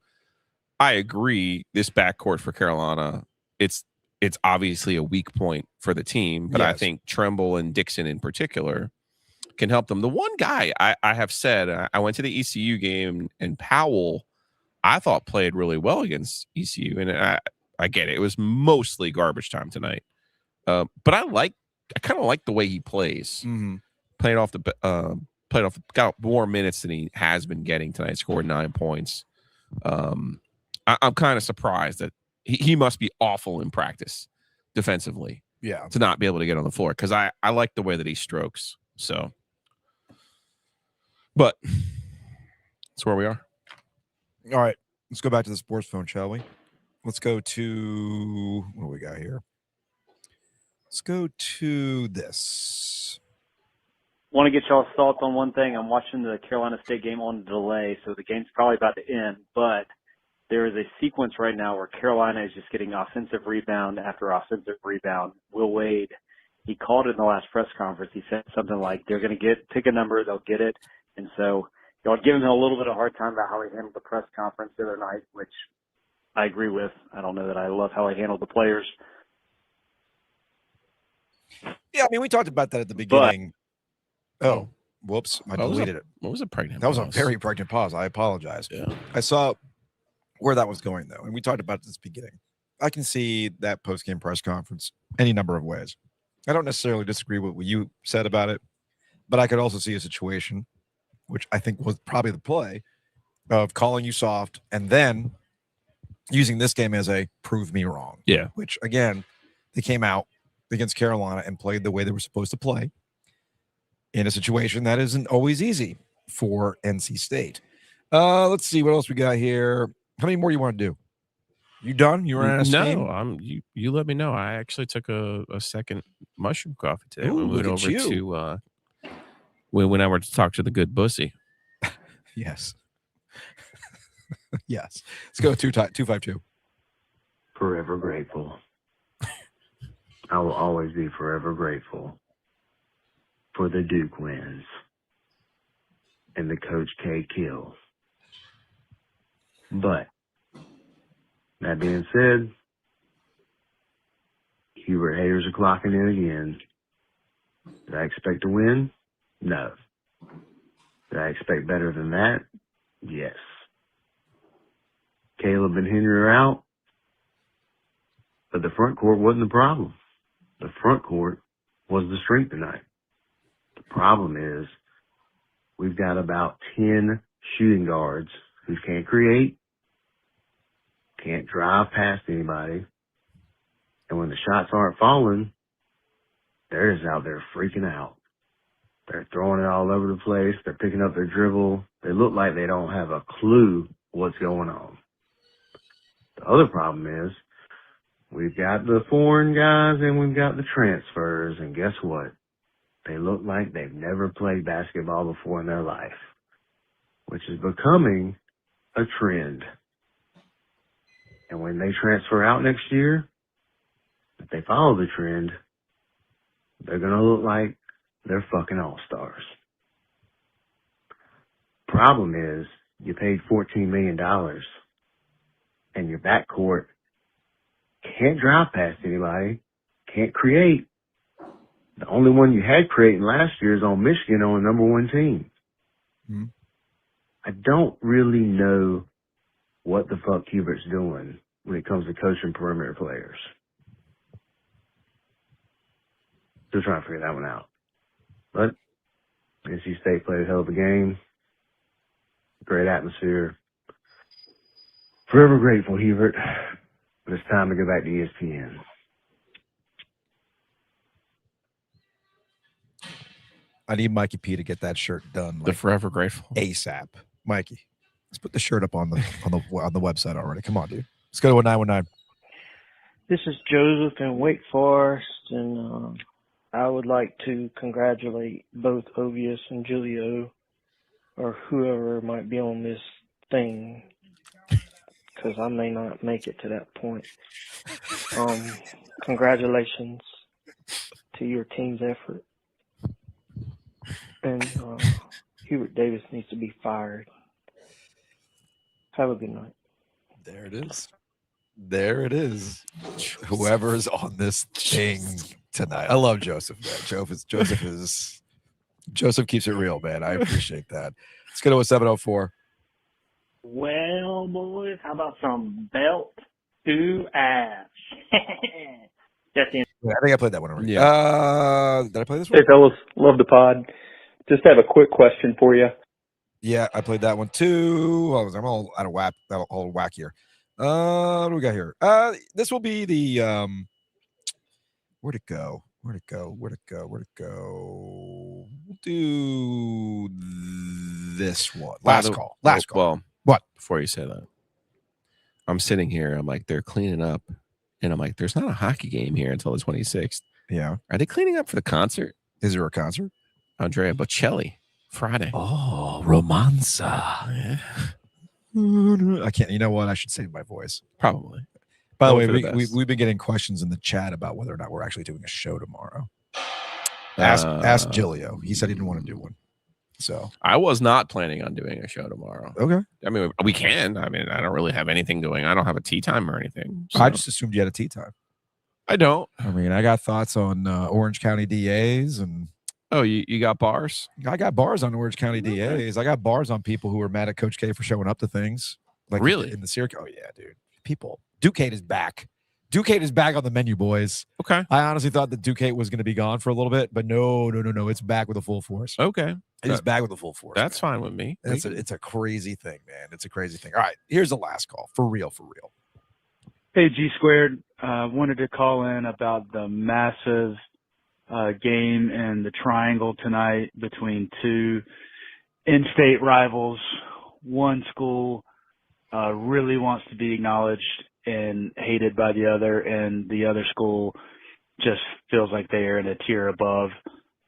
[SPEAKER 3] I agree. This backcourt for Carolina, it's obviously a weak point for the team, but
[SPEAKER 2] Yes.
[SPEAKER 3] I think Tremble and Dixon in particular can help them. The one guy I have said, I went to the ECU game and Powell, I thought played really well against ECU, and I get it. It was mostly garbage time tonight, but I kind of like the way he plays.
[SPEAKER 2] Mm-hmm.
[SPEAKER 3] Got more minutes than he has been getting tonight. Scored 9 points. I'm kind of surprised that he must be awful in practice defensively.
[SPEAKER 2] Yeah,
[SPEAKER 3] to not be able to get on the floor, because I like the way that he strokes. So, but that's where we are.
[SPEAKER 2] All right, let's go back to the sports phone, shall we? Let's go to what do we got here? Let's go to this.
[SPEAKER 16] Want to get y'all's thoughts on one thing. I'm watching the Carolina State game on delay, so the game's probably about to end, but there is a sequence right now where Carolina is just getting offensive rebound after offensive rebound. Will Wade, he called it in the last press conference. He said something like, they're going to pick a number, they'll get it. And so I've given him a little bit of a hard time about how he handled the press conference the other night, which I agree with. I don't know that I love how he handled the players.
[SPEAKER 2] Yeah, I mean, we talked about that at the beginning. Whoops, I deleted it.
[SPEAKER 3] What was a pregnant
[SPEAKER 2] That was a
[SPEAKER 3] pause?
[SPEAKER 2] very pregnant pause. I apologize.
[SPEAKER 3] Yeah.
[SPEAKER 2] I saw where that was going, though, and we talked about it at the beginning. I can see that post-game press conference any number of ways. I don't necessarily disagree with what you said about it, but I could also see a situation, which I think was probably the play, of calling you soft and then using this game as a prove me wrong.
[SPEAKER 3] Yeah.
[SPEAKER 2] Which, again, they came out against Carolina and played the way they were supposed to play in a situation that isn't always easy for NC State. Let's see what else we got here. How many more you want to do? You done? You ran out of steam?
[SPEAKER 3] No, you let me know. I actually took a second mushroom coffee today.
[SPEAKER 2] Ooh,
[SPEAKER 3] We went
[SPEAKER 2] look at
[SPEAKER 3] over
[SPEAKER 2] you.
[SPEAKER 3] to we went over to talk to the good bussy.
[SPEAKER 2] Yes. Yes. Let's go 252.
[SPEAKER 17] Forever grateful. I will always be forever grateful for the Duke wins and the Coach K kills. But that being said, Hubert haters are clocking in again. Did I expect to win? No. Did I expect better than that? Yes. Caleb and Henri are out, but the front court wasn't the problem. The front court was the strength tonight. The problem is we've got about 10 shooting guards who can't create, can't drive past anybody, and when the shots aren't falling, they're just out there freaking out. They're throwing it all over the place. They're picking up their dribble. They look like they don't have a clue what's going on. The other problem is we've got the foreign guys and we've got the transfers, and guess what? They look like they've never played basketball before in their life, which is becoming a trend. And when they transfer out next year, if they follow the trend, they're going to look like they're fucking all-stars. Problem is, you paid $14 million and your backcourt can't drive past anybody, can't create. The only one you had creating last year is on Michigan on the number one team.
[SPEAKER 2] Mm-hmm.
[SPEAKER 17] I don't really know what the fuck Hubert's doing when it comes to coaching perimeter players. Still trying to figure that one out. But NC State played a hell of a game. Great atmosphere. Forever grateful, Hubert. But it's time to go back to ESPN.
[SPEAKER 2] I need Mikey P to get that shirt done.
[SPEAKER 3] The Forever Grateful
[SPEAKER 2] ASAP. Mikey, let's put the shirt up on the website already. Come on, dude. Let's go to a 919.
[SPEAKER 18] This is Joseph in Wake Forest, and I would like to congratulate both Ovies and Giglio, or whoever might be on this thing, because I may not make it to that point. Congratulations to your team's effort. And Hubert Davis needs to be fired. Have a good night.
[SPEAKER 2] There it is. There it is. Whoever is on this thing tonight. I love Joseph, man. Joseph keeps it real, man. I appreciate that. Let's go to a 704.
[SPEAKER 5] Well, boys, how about some belt to ass? That's the
[SPEAKER 2] Yeah, I think I played that one already.
[SPEAKER 3] Yeah.
[SPEAKER 2] Did I play this one?
[SPEAKER 9] Hey, fellas. Love the pod. Just have a quick question for you.
[SPEAKER 2] Yeah, I played that one too. I'm all out of whack. All whack here. What do we got here? This will be the where'd it go? We'll do this one. Last call.
[SPEAKER 3] Well,
[SPEAKER 2] what?
[SPEAKER 3] Before you say that, I'm sitting here. I'm like, they're cleaning up, and I'm like, there's not a hockey game here until the 26th.
[SPEAKER 2] Yeah.
[SPEAKER 3] Are they cleaning up for the concert?
[SPEAKER 2] Is there a concert?
[SPEAKER 3] Andrea Bocelli Friday.
[SPEAKER 2] Oh, Romanza.
[SPEAKER 3] Yeah.
[SPEAKER 2] I can't. You know what? I should save my voice.
[SPEAKER 3] Probably.
[SPEAKER 2] By the
[SPEAKER 3] Hope for
[SPEAKER 2] way,
[SPEAKER 3] the best.
[SPEAKER 2] we've been getting questions in the chat about whether or not we're actually doing a show tomorrow. Ask Giglio. He said he didn't want to do one. So
[SPEAKER 3] I was not planning on doing a show tomorrow.
[SPEAKER 2] Okay.
[SPEAKER 3] I mean, we can. I mean, I don't really have anything going. I don't have a tea time or anything.
[SPEAKER 2] I
[SPEAKER 3] so.
[SPEAKER 2] just assumed you had a tea time.
[SPEAKER 3] I don't.
[SPEAKER 2] I mean, I got thoughts on Orange County DAs and.
[SPEAKER 3] Oh, you got bars?
[SPEAKER 2] I got bars on Orange County DAs. I got bars on people who are mad at Coach K for showing up to things. Like
[SPEAKER 3] really?
[SPEAKER 2] In the Syracuse. Oh, yeah, dude. People. Ducate is back. Ducate is back on the menu, boys.
[SPEAKER 3] Okay.
[SPEAKER 2] I honestly thought that Ducate was going to be gone for a little bit, but no. It's back with a full force.
[SPEAKER 3] Okay.
[SPEAKER 2] It's back with a full force.
[SPEAKER 3] That's fine with me.
[SPEAKER 2] It's a crazy thing, man. It's a crazy thing. All right. Here's the last call. For real.
[SPEAKER 19] Hey, G Squared. Wanted to call in about the massive game and the triangle tonight between two in-state rivals. One school really wants to be acknowledged and hated by the other, and the other school just feels like they are in a tier above.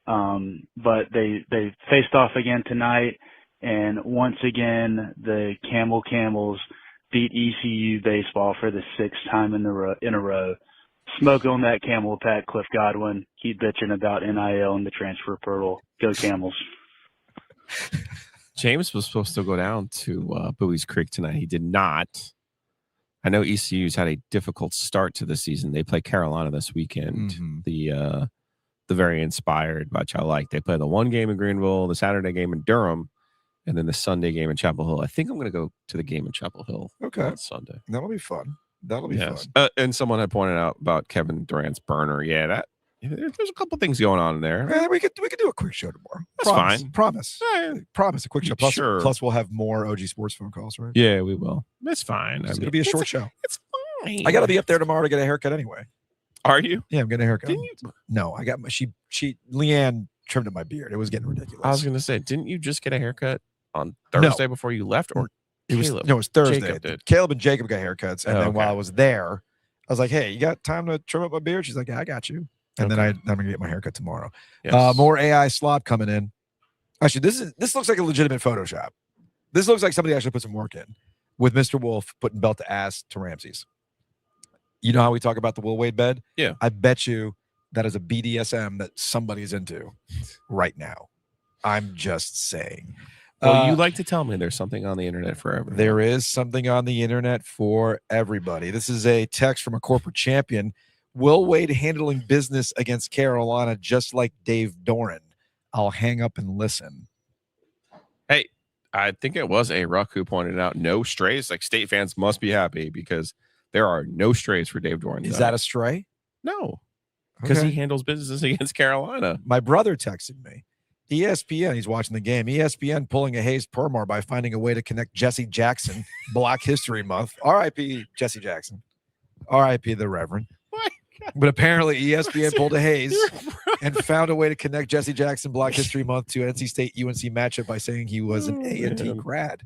[SPEAKER 19] But they faced off again tonight, and once again the Camels beat ECU baseball for the sixth time in a row. Smoke on that Camel Pack, Cliff Godwin. Keep bitching about NIL and the transfer portal. Go Camels.
[SPEAKER 3] James was supposed to go down to Bowie's Creek tonight. He did not. I know ECU's had a difficult start to the season. They play Carolina this weekend.
[SPEAKER 2] Mm-hmm.
[SPEAKER 3] The very inspired, which I like. They play the one game in Greenville, the Saturday game in Durham, and then the Sunday game in Chapel Hill. I think I'm going to go to the game in Chapel Hill on Sunday.
[SPEAKER 2] That'll be fun. Fun.
[SPEAKER 3] And someone had pointed out about Kevin Durant's burner. Yeah, there's a couple things going on in there.
[SPEAKER 2] We could do a quick show tomorrow.
[SPEAKER 3] That's fine.
[SPEAKER 2] Promise. Promise a quick show. Plus we'll have more OG Sports phone calls, right?
[SPEAKER 3] Yeah, we will. It's fine.
[SPEAKER 2] It'll be a short show.
[SPEAKER 3] It's fine.
[SPEAKER 2] I got to be up there tomorrow to get a haircut anyway.
[SPEAKER 3] Are you?
[SPEAKER 2] Yeah, I'm getting a haircut.
[SPEAKER 3] Didn't you?
[SPEAKER 2] No, I got Leanne trimmed up my beard. It was getting ridiculous.
[SPEAKER 3] I was going to say, didn't you just get a haircut on Thursday before you left, or
[SPEAKER 2] it was Thursday. Caleb and Jacob got haircuts, and then while I was there, I was like, "Hey, you got time to trim up my beard?" She's like, "Yeah, I got you." And then I'm gonna get my haircut tomorrow.
[SPEAKER 3] Yes.
[SPEAKER 2] More AI slop coming in. Actually, this looks like a legitimate Photoshop. This looks like somebody actually put some work in with Mr. Wolf putting belt to ass to Ramsey's. You know how we talk about the Will Wade bed?
[SPEAKER 3] Yeah.
[SPEAKER 2] I bet you that is a BDSM that somebody's into right now. I'm just saying.
[SPEAKER 3] Well, you like to tell me there's something on the internet for everyone.
[SPEAKER 2] There is something on the internet for everybody. This is a text from a corporate champion. Will Wade handling business against Carolina just like Dave Doran. I'll hang up and listen.
[SPEAKER 3] Hey, I think it was A. Ruck who pointed out no strays. Like, State fans must be happy because there are no strays for Dave Doran.
[SPEAKER 2] Is that a stray?
[SPEAKER 3] No, because he handles business against Carolina.
[SPEAKER 2] My brother texted me. ESPN, he's watching the game. ESPN pulling a Hayes Permar by finding a way to connect Jesse Jackson, Black History Month. R.I.P. Jesse Jackson. R.I.P. the Reverend. But apparently ESPN pulled a Hayes and found a way to connect Jesse Jackson, Black History Month, to NC State UNC matchup by saying he was an A&T grad.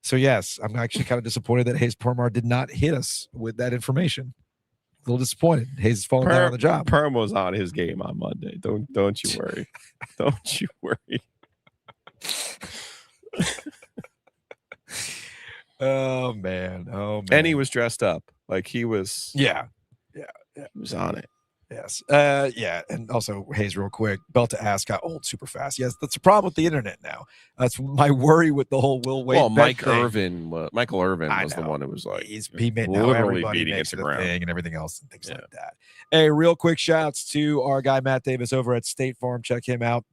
[SPEAKER 2] So, yes, I'm actually kind of disappointed that Hayes Permar did not hit us with that information. A little disappointed. Hayes is falling down on the job.
[SPEAKER 3] Perm was on his game on Monday. Don't you worry. Don't you worry.
[SPEAKER 2] Oh man.
[SPEAKER 3] And he was dressed up like he was.
[SPEAKER 2] Yeah.
[SPEAKER 3] He was on it.
[SPEAKER 2] Yes. Yeah. And also, Hayes, real quick, belt to ass got old super fast. Yes, that's the problem with the internet now. That's my worry with the whole Will Wade.
[SPEAKER 3] Well, Michael
[SPEAKER 2] thing.
[SPEAKER 3] Irvin was the one who was like,
[SPEAKER 2] he made
[SPEAKER 3] literally
[SPEAKER 2] everybody
[SPEAKER 3] beating it
[SPEAKER 2] makes
[SPEAKER 3] to
[SPEAKER 2] it a
[SPEAKER 3] ground
[SPEAKER 2] thing and everything else and things like that. Hey, real quick shouts to our guy Matt Davis over at State Farm. Check him out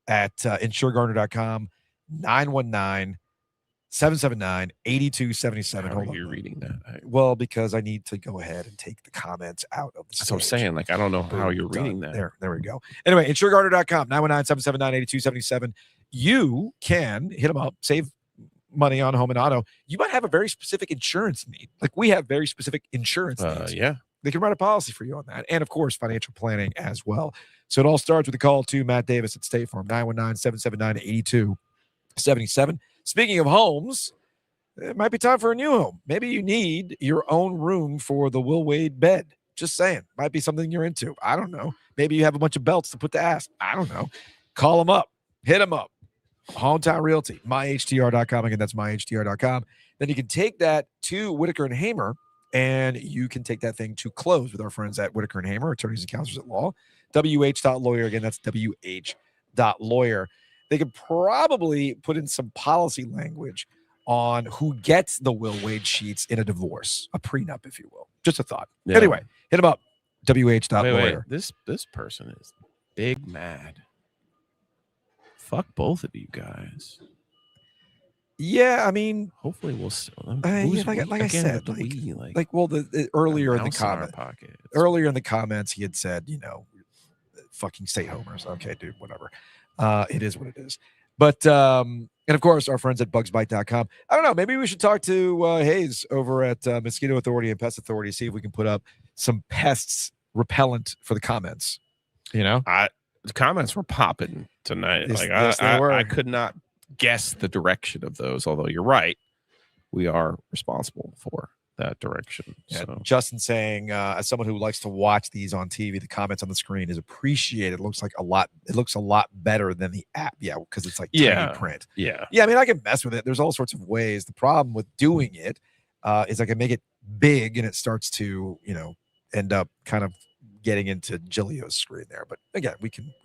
[SPEAKER 2] at insuregarner.com. 919-779-8277.
[SPEAKER 3] How are you reading that?
[SPEAKER 2] Well, because I need to go ahead and take the comments out of the
[SPEAKER 3] That's what I'm saying. Like, I don't know how you're reading that.
[SPEAKER 2] There we go. Anyway, insuregarner.com, 919-779-8277. You can hit them up, save money on home and auto. You might have a very specific insurance need. Like, we have very specific insurance needs.
[SPEAKER 3] Yeah.
[SPEAKER 2] They can write a policy for you on that. And, of course, financial planning as well. So it all starts with a call to Matt Davis at State Farm, 919-779-8277. Speaking of homes, it might be time for a new home. Maybe you need your own room for the Will Wade bed. Just saying. Might be something you're into. I don't know. Maybe you have a bunch of belts to put to ass. I don't know. Call them up. Hit them up. Hometown Realty, myhtr.com. Again, that's myhtr.com. Then you can take that to Whitaker and Hamer, and you can take that thing to close with our friends at Whitaker and Hamer, attorneys and counselors at law. WH.lawyer. Again, that's WH.lawyer. they could probably put in some policy language on who gets the will Wade sheets in a divorce, a prenup, if you will. Just a thought.
[SPEAKER 3] Yeah.
[SPEAKER 2] Anyway, hit him up. WH.lawyer.
[SPEAKER 3] Wait. This person is big mad. Fuck both of you guys.
[SPEAKER 2] Yeah, I mean,
[SPEAKER 3] hopefully we'll.
[SPEAKER 2] Like I said, earlier in the comment, earlier in the comments, he had said, fucking stay homers. Okay, dude, whatever. It is what it is. But and of course, our friends at bugsbite.com. I don't know. Maybe we should talk to Hayes over at Mosquito Authority and Pest Authority, see if we can put up some pests repellent for the comments.
[SPEAKER 3] The comments were popping tonight.
[SPEAKER 2] Yes, they were.
[SPEAKER 3] I could not guess the direction of those, although you're right, we are responsible for that direction.
[SPEAKER 2] Yeah,
[SPEAKER 3] So
[SPEAKER 2] Justin saying, as someone who likes to watch these on TV, the comments on the screen is appreciated. It looks a lot better than the app. Yeah, because it's like tiny print.
[SPEAKER 3] Yeah.
[SPEAKER 2] I mean, I can mess with it. There's all sorts of ways. The problem with doing it is I can make it big and it starts to, end up kind of getting into Giglio's screen there. But again,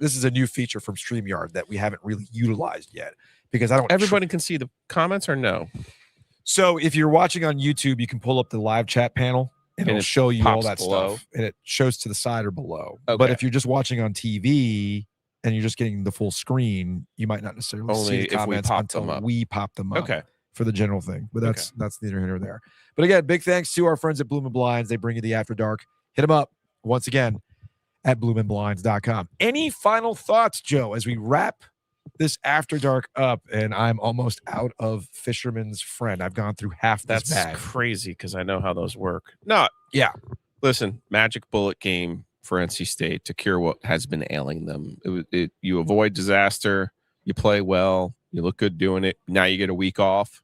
[SPEAKER 2] this is a new feature from StreamYard that we haven't really utilized yet because I don't.
[SPEAKER 3] Everybody can see the comments or no?
[SPEAKER 2] So if you're watching on YouTube, you can pull up the live chat panel and it'll show you all that stuff, and it shows to the side or below.
[SPEAKER 3] Okay.
[SPEAKER 2] But if you're just watching on TV and you're just getting the full screen, you might not necessarily see the comments until we pop them up.
[SPEAKER 3] Okay.
[SPEAKER 2] For the general thing, but that's neither here nor there. But again, big thanks to our friends at Bloomin Blinds. They bring you the After Dark. Hit them up once again at bloominblinds.com. Any final thoughts, Joe, as we wrap this After Dark up? And I'm almost out of Fisherman's Friend. I've gone through half this
[SPEAKER 3] That's
[SPEAKER 2] bag.
[SPEAKER 3] crazy because I know how those work. No,
[SPEAKER 2] yeah.
[SPEAKER 3] Listen, magic bullet game for NC State to cure what has been ailing them. You avoid disaster, you play well, you look good doing it. Now you get a week off.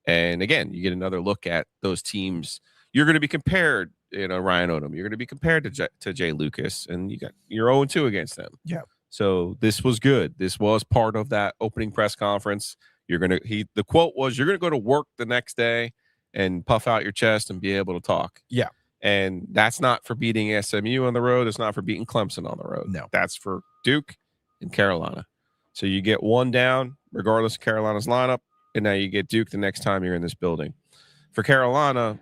[SPEAKER 3] And again, you get another look at those teams. You're going to be compared, Ryan Odom. You're going to be compared to Jay Lucas, and you're 0-2 against them.
[SPEAKER 2] Yeah.
[SPEAKER 3] So this was good. This was part of that opening press conference. The quote was, "You're going to go to work the next day and puff out your chest and be able to talk."
[SPEAKER 2] Yeah.
[SPEAKER 3] And that's not for beating SMU on the road. It's not for beating Clemson on the road.
[SPEAKER 2] No.
[SPEAKER 3] That's for Duke and Carolina. So you get one down, regardless of Carolina's lineup, and now you get Duke the next time you're in this building. For Carolina,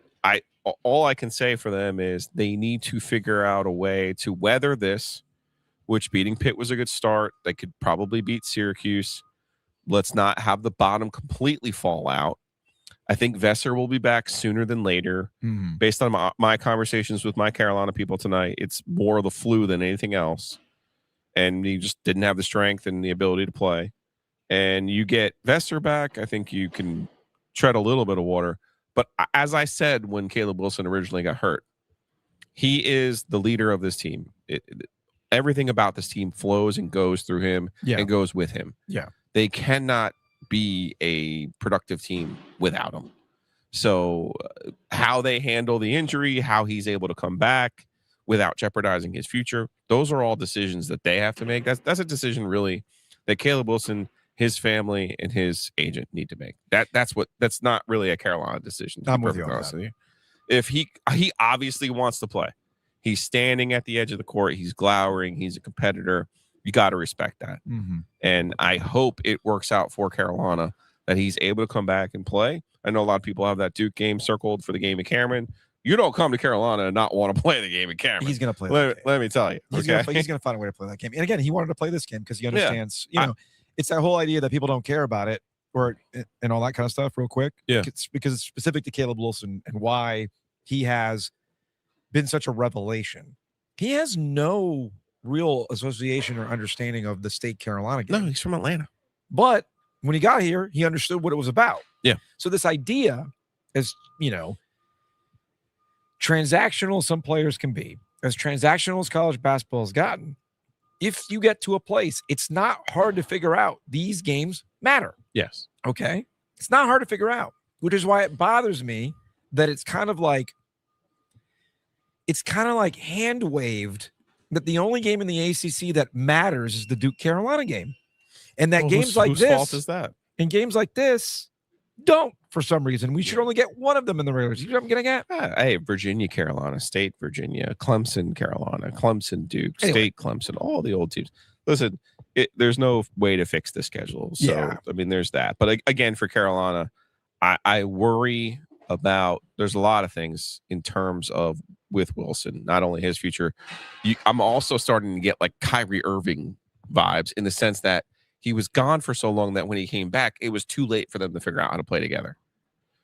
[SPEAKER 3] all I can say for them is they need to figure out a way to weather this, which beating Pitt was a good start. They could probably beat Syracuse. Let's not have the bottom completely fall out. I think Veesar will be back sooner than later.
[SPEAKER 2] Mm-hmm.
[SPEAKER 3] Based on my conversations with my Carolina people tonight, it's more of the flu than anything else. And he just didn't have the strength and the ability to play. And you get Veesar back, I think you can tread a little bit of water. But as I said when Caleb Wilson originally got hurt, he is the leader of this team. Everything about this team flows and goes through him and goes with him.
[SPEAKER 2] Yeah.
[SPEAKER 3] They cannot be a productive team without him. So how they handle the injury, how he's able to come back without jeopardizing his future, those are all decisions that they have to make. That's a decision really that Caleb Wilson, his family, and his agent need to make. That's not really a Carolina decision.
[SPEAKER 2] I'm with you on that.
[SPEAKER 3] If he obviously wants to play, he's standing at the edge of the court, he's glowering, he's a competitor. You got to respect that.
[SPEAKER 2] Mm-hmm.
[SPEAKER 3] And I hope it works out for Carolina that he's able to come back and play. I know a lot of people have that Duke game circled for the game at Cameron. You don't come to Carolina and not want to play the game at Cameron.
[SPEAKER 2] He's going to play that game.
[SPEAKER 3] Let me tell you.
[SPEAKER 2] He's going to find a way to play that game. And again, he wanted to play this game because he understands, it's that whole idea that people don't care about it and all that kind of stuff real quick.
[SPEAKER 3] Yeah.
[SPEAKER 2] It's because it's specific to Caleb Wilson and why he has been such a revelation. He has no real association or understanding of the state Carolina game.
[SPEAKER 3] No, he's from Atlanta.
[SPEAKER 2] But when he got here, he understood what it was about.
[SPEAKER 3] Yeah.
[SPEAKER 2] So this idea is, transactional some players can be, as transactional as college basketball has gotten, if you get to a place, it's not hard to figure out these games matter.
[SPEAKER 3] Yes.
[SPEAKER 2] Okay. It's not hard to figure out, which is why it bothers me that it's kind of like hand waved that the only game in the ACC that matters is the Duke Carolina game. And that games like
[SPEAKER 3] whose
[SPEAKER 2] this,
[SPEAKER 3] fault is that?
[SPEAKER 2] And games like this don't, for some reason. We should only get one of them in the regular season. You know what I'm going to get?
[SPEAKER 3] Hey, Virginia, Carolina, State, Virginia, Clemson, Carolina, Clemson, Duke,
[SPEAKER 2] Anyway.
[SPEAKER 3] State, Clemson, all the old teams. Listen, there's no way to fix the schedule. So
[SPEAKER 2] Yeah.
[SPEAKER 3] I mean, there's that. But again, for Carolina, I worry about. There's a lot of things in terms of with Wilson, not only his future. I'm also starting to get like Kyrie Irving vibes in the sense that he was gone for so long that when he came back, it was too late for them to figure out how to play together.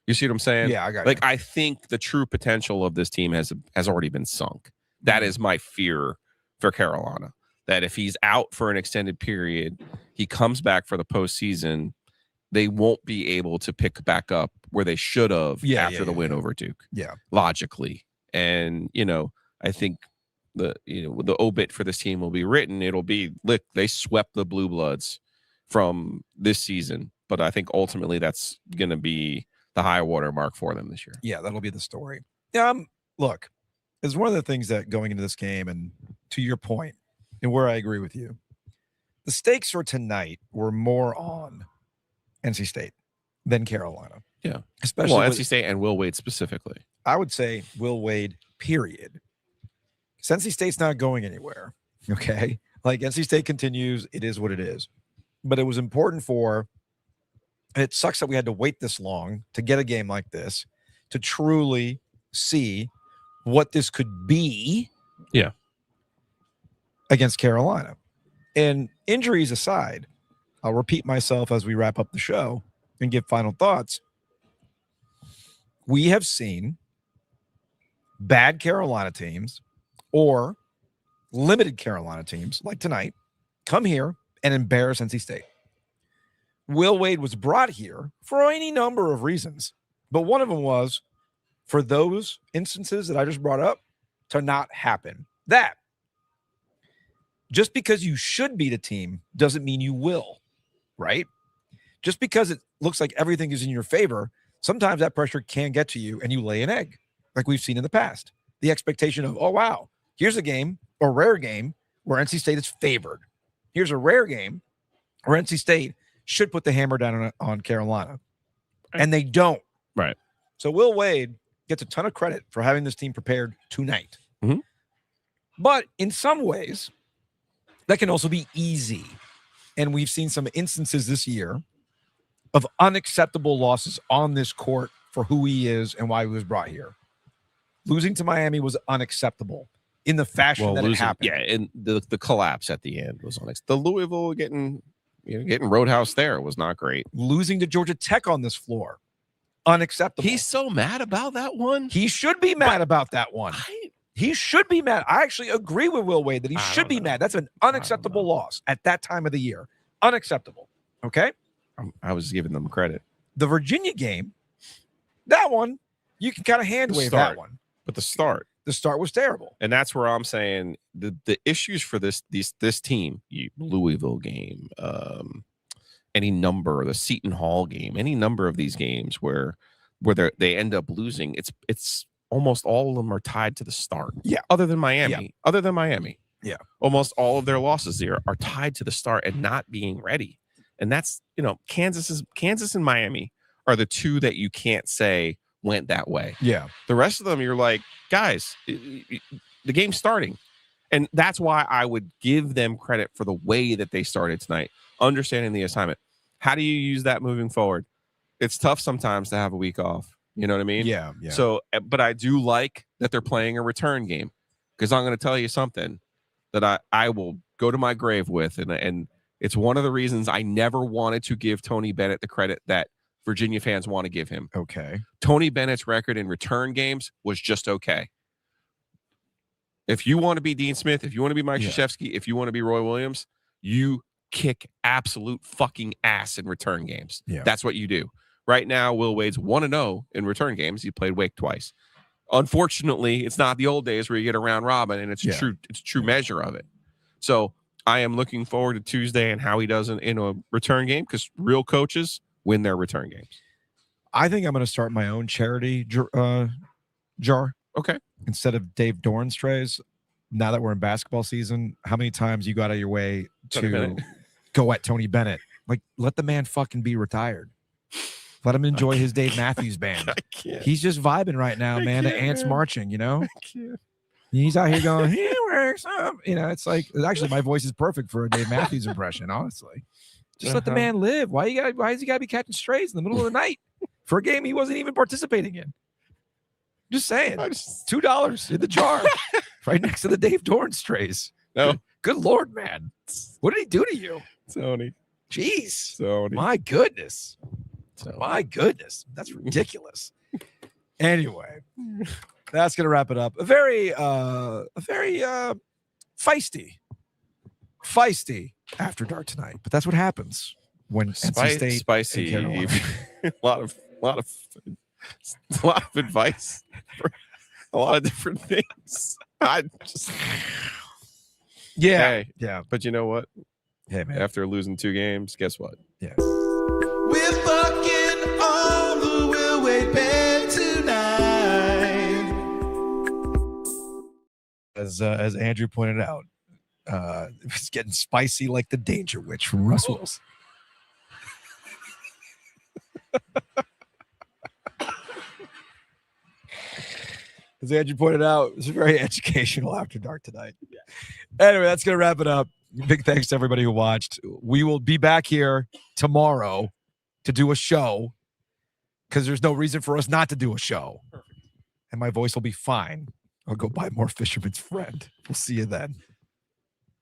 [SPEAKER 3] You see what I'm saying?
[SPEAKER 2] Yeah, I got
[SPEAKER 3] like
[SPEAKER 2] you.
[SPEAKER 3] I think the true potential of this team has already been sunk. That is my fear for Carolina. That if he's out for an extended period, he comes back for the postseason, they won't be able to pick back up where they should have after the win over Duke.
[SPEAKER 2] Yeah.
[SPEAKER 3] Logically. And, I think the obit for this team will be written. It'll be, look, they swept the Blue Bloods from this season. But I think ultimately that's going to be the high water mark for them this year.
[SPEAKER 2] Yeah, that'll be the story. Look, it's one of the things that going into this game, and to your point, and where I agree with you, the stakes for tonight were more on NC State than Carolina.
[SPEAKER 3] Yeah.
[SPEAKER 2] Especially
[SPEAKER 3] NC State and Will Wade specifically.
[SPEAKER 2] I would say Will Wade, period. NC State's not going anywhere. Okay. Like NC State continues. It is what it is. But it was important and it sucks that we had to wait this long to get a game like this to truly see what this could be.
[SPEAKER 3] Yeah.
[SPEAKER 2] Against Carolina. And injuries aside, I'll repeat myself as we wrap up the show and give final thoughts. We have seen bad Carolina teams or limited Carolina teams like tonight come here and embarrass NC State. Will Wade was brought here for any number of reasons, but one of them was for those instances that I just brought up to not happen. That just because you should beat a team doesn't mean you will, right? Just because it looks like everything is in your favor, sometimes that pressure can get to you and you lay an egg, like we've seen in the past. The expectation of, oh, wow, here's a game, a rare game, where NC State is favored. Here's a rare game where NC State should put the hammer down on Carolina. And they don't.
[SPEAKER 3] Right.
[SPEAKER 2] So Will Wade gets a ton of credit for having this team prepared tonight.
[SPEAKER 3] Mm-hmm.
[SPEAKER 2] But in some ways, that can also be easy. And we've seen some instances this year of unacceptable losses on this court for who he is and why he was brought here. Losing to Miami was unacceptable in the fashion that it happened.
[SPEAKER 3] Yeah, and the collapse at the end was unacceptable. The Louisville getting roadhouse there was not great.
[SPEAKER 2] Losing to Georgia Tech on this floor, unacceptable.
[SPEAKER 3] He's so mad about that one.
[SPEAKER 2] He should be mad about that one. He should be mad. I actually agree with Will Wade that he should be mad. That's an unacceptable loss at that time of the year. Unacceptable. Okay?
[SPEAKER 3] I was giving them credit.
[SPEAKER 2] The Virginia game, that one, you can kind of hand wave that one.
[SPEAKER 3] But the start
[SPEAKER 2] was terrible.
[SPEAKER 3] And that's where I'm saying the issues for this team, Louisville game, any number, the Seton Hall game, any number of these games where they end up losing, it's almost all of them are tied to the start.
[SPEAKER 2] Yeah.
[SPEAKER 3] Other than Miami.
[SPEAKER 2] Yeah.
[SPEAKER 3] Almost all of their losses there are tied to the start and not being ready. And that's, Kansas and Miami are the two that you can't say went that way.
[SPEAKER 2] Yeah.
[SPEAKER 3] The rest of them, you're like, guys, the game's starting. And that's why I would give them credit for the way that they started tonight, understanding the assignment. How do you use that moving forward? It's tough sometimes to have a week off. You know what I mean?
[SPEAKER 2] Yeah.
[SPEAKER 3] So, but I do like that they're playing a return game, because I'm going to tell you something that I will go to my grave with. And it's one of the reasons I never wanted to give Tony Bennett the credit that Virginia fans want to give him.
[SPEAKER 2] Okay.
[SPEAKER 3] Tony Bennett's record in return games was just okay. If you want to be Dean Smith, if you want to be Mike Krzyzewski, if you want to be Roy Williams, you kick absolute fucking ass in return games.
[SPEAKER 2] Yeah.
[SPEAKER 3] That's what you do. Right now, Will Wade's 1-0 in return games. He played Wake twice. Unfortunately, it's not the old days where you get a round robin, and it's a true measure of it. So I am looking forward to Tuesday and how he does in a return game, because real coaches win their return games.
[SPEAKER 2] I think I'm going to start my own charity jar.
[SPEAKER 3] Okay.
[SPEAKER 2] Instead of Dave Dorn's trays. Now that we're in basketball season, how many times you got out of your way to go at Tony Bennett? Like, let the man fucking be retired. Let him enjoy his Dave Matthews Band.
[SPEAKER 3] I can't.
[SPEAKER 2] He's just vibing right now, man. The ants
[SPEAKER 3] man.
[SPEAKER 2] marching,
[SPEAKER 3] I can't.
[SPEAKER 2] He's out here going, he works up. It's like, actually, my voice is perfect for a Dave Matthews impression, honestly. Just let the man live. Why does he got to be catching strays in the middle of the night for a game he wasn't even participating in? Just saying. $2 in the jar right next to the Dave Dorn strays.
[SPEAKER 3] No.
[SPEAKER 2] Good Lord, man. What did he do to you?
[SPEAKER 3] Sony.
[SPEAKER 2] Jeez.
[SPEAKER 3] Sony.
[SPEAKER 2] My goodness. My goodness. That's ridiculous. Anyway, that's going to wrap it up. A very feisty after dark tonight. But that's what happens when NC State
[SPEAKER 3] spicy. a lot of advice for a lot of different things.
[SPEAKER 2] Yeah.
[SPEAKER 3] But you know what?
[SPEAKER 2] Hey, man.
[SPEAKER 3] After losing 2 games, guess what?
[SPEAKER 2] Yeah.
[SPEAKER 1] We're fucking on the Will Wade bed tonight.
[SPEAKER 2] As Andrew pointed out, it's getting spicy like the Danger Witch from Russ Wilson. As Andrew pointed out, it's very educational after dark tonight. Anyway, that's going to wrap it up. Big thanks to everybody who watched. We will be back here tomorrow to do a show because there's no reason for us not to do a show. And my voice will be fine. I'll go buy more Fisherman's Friend. We'll see you then.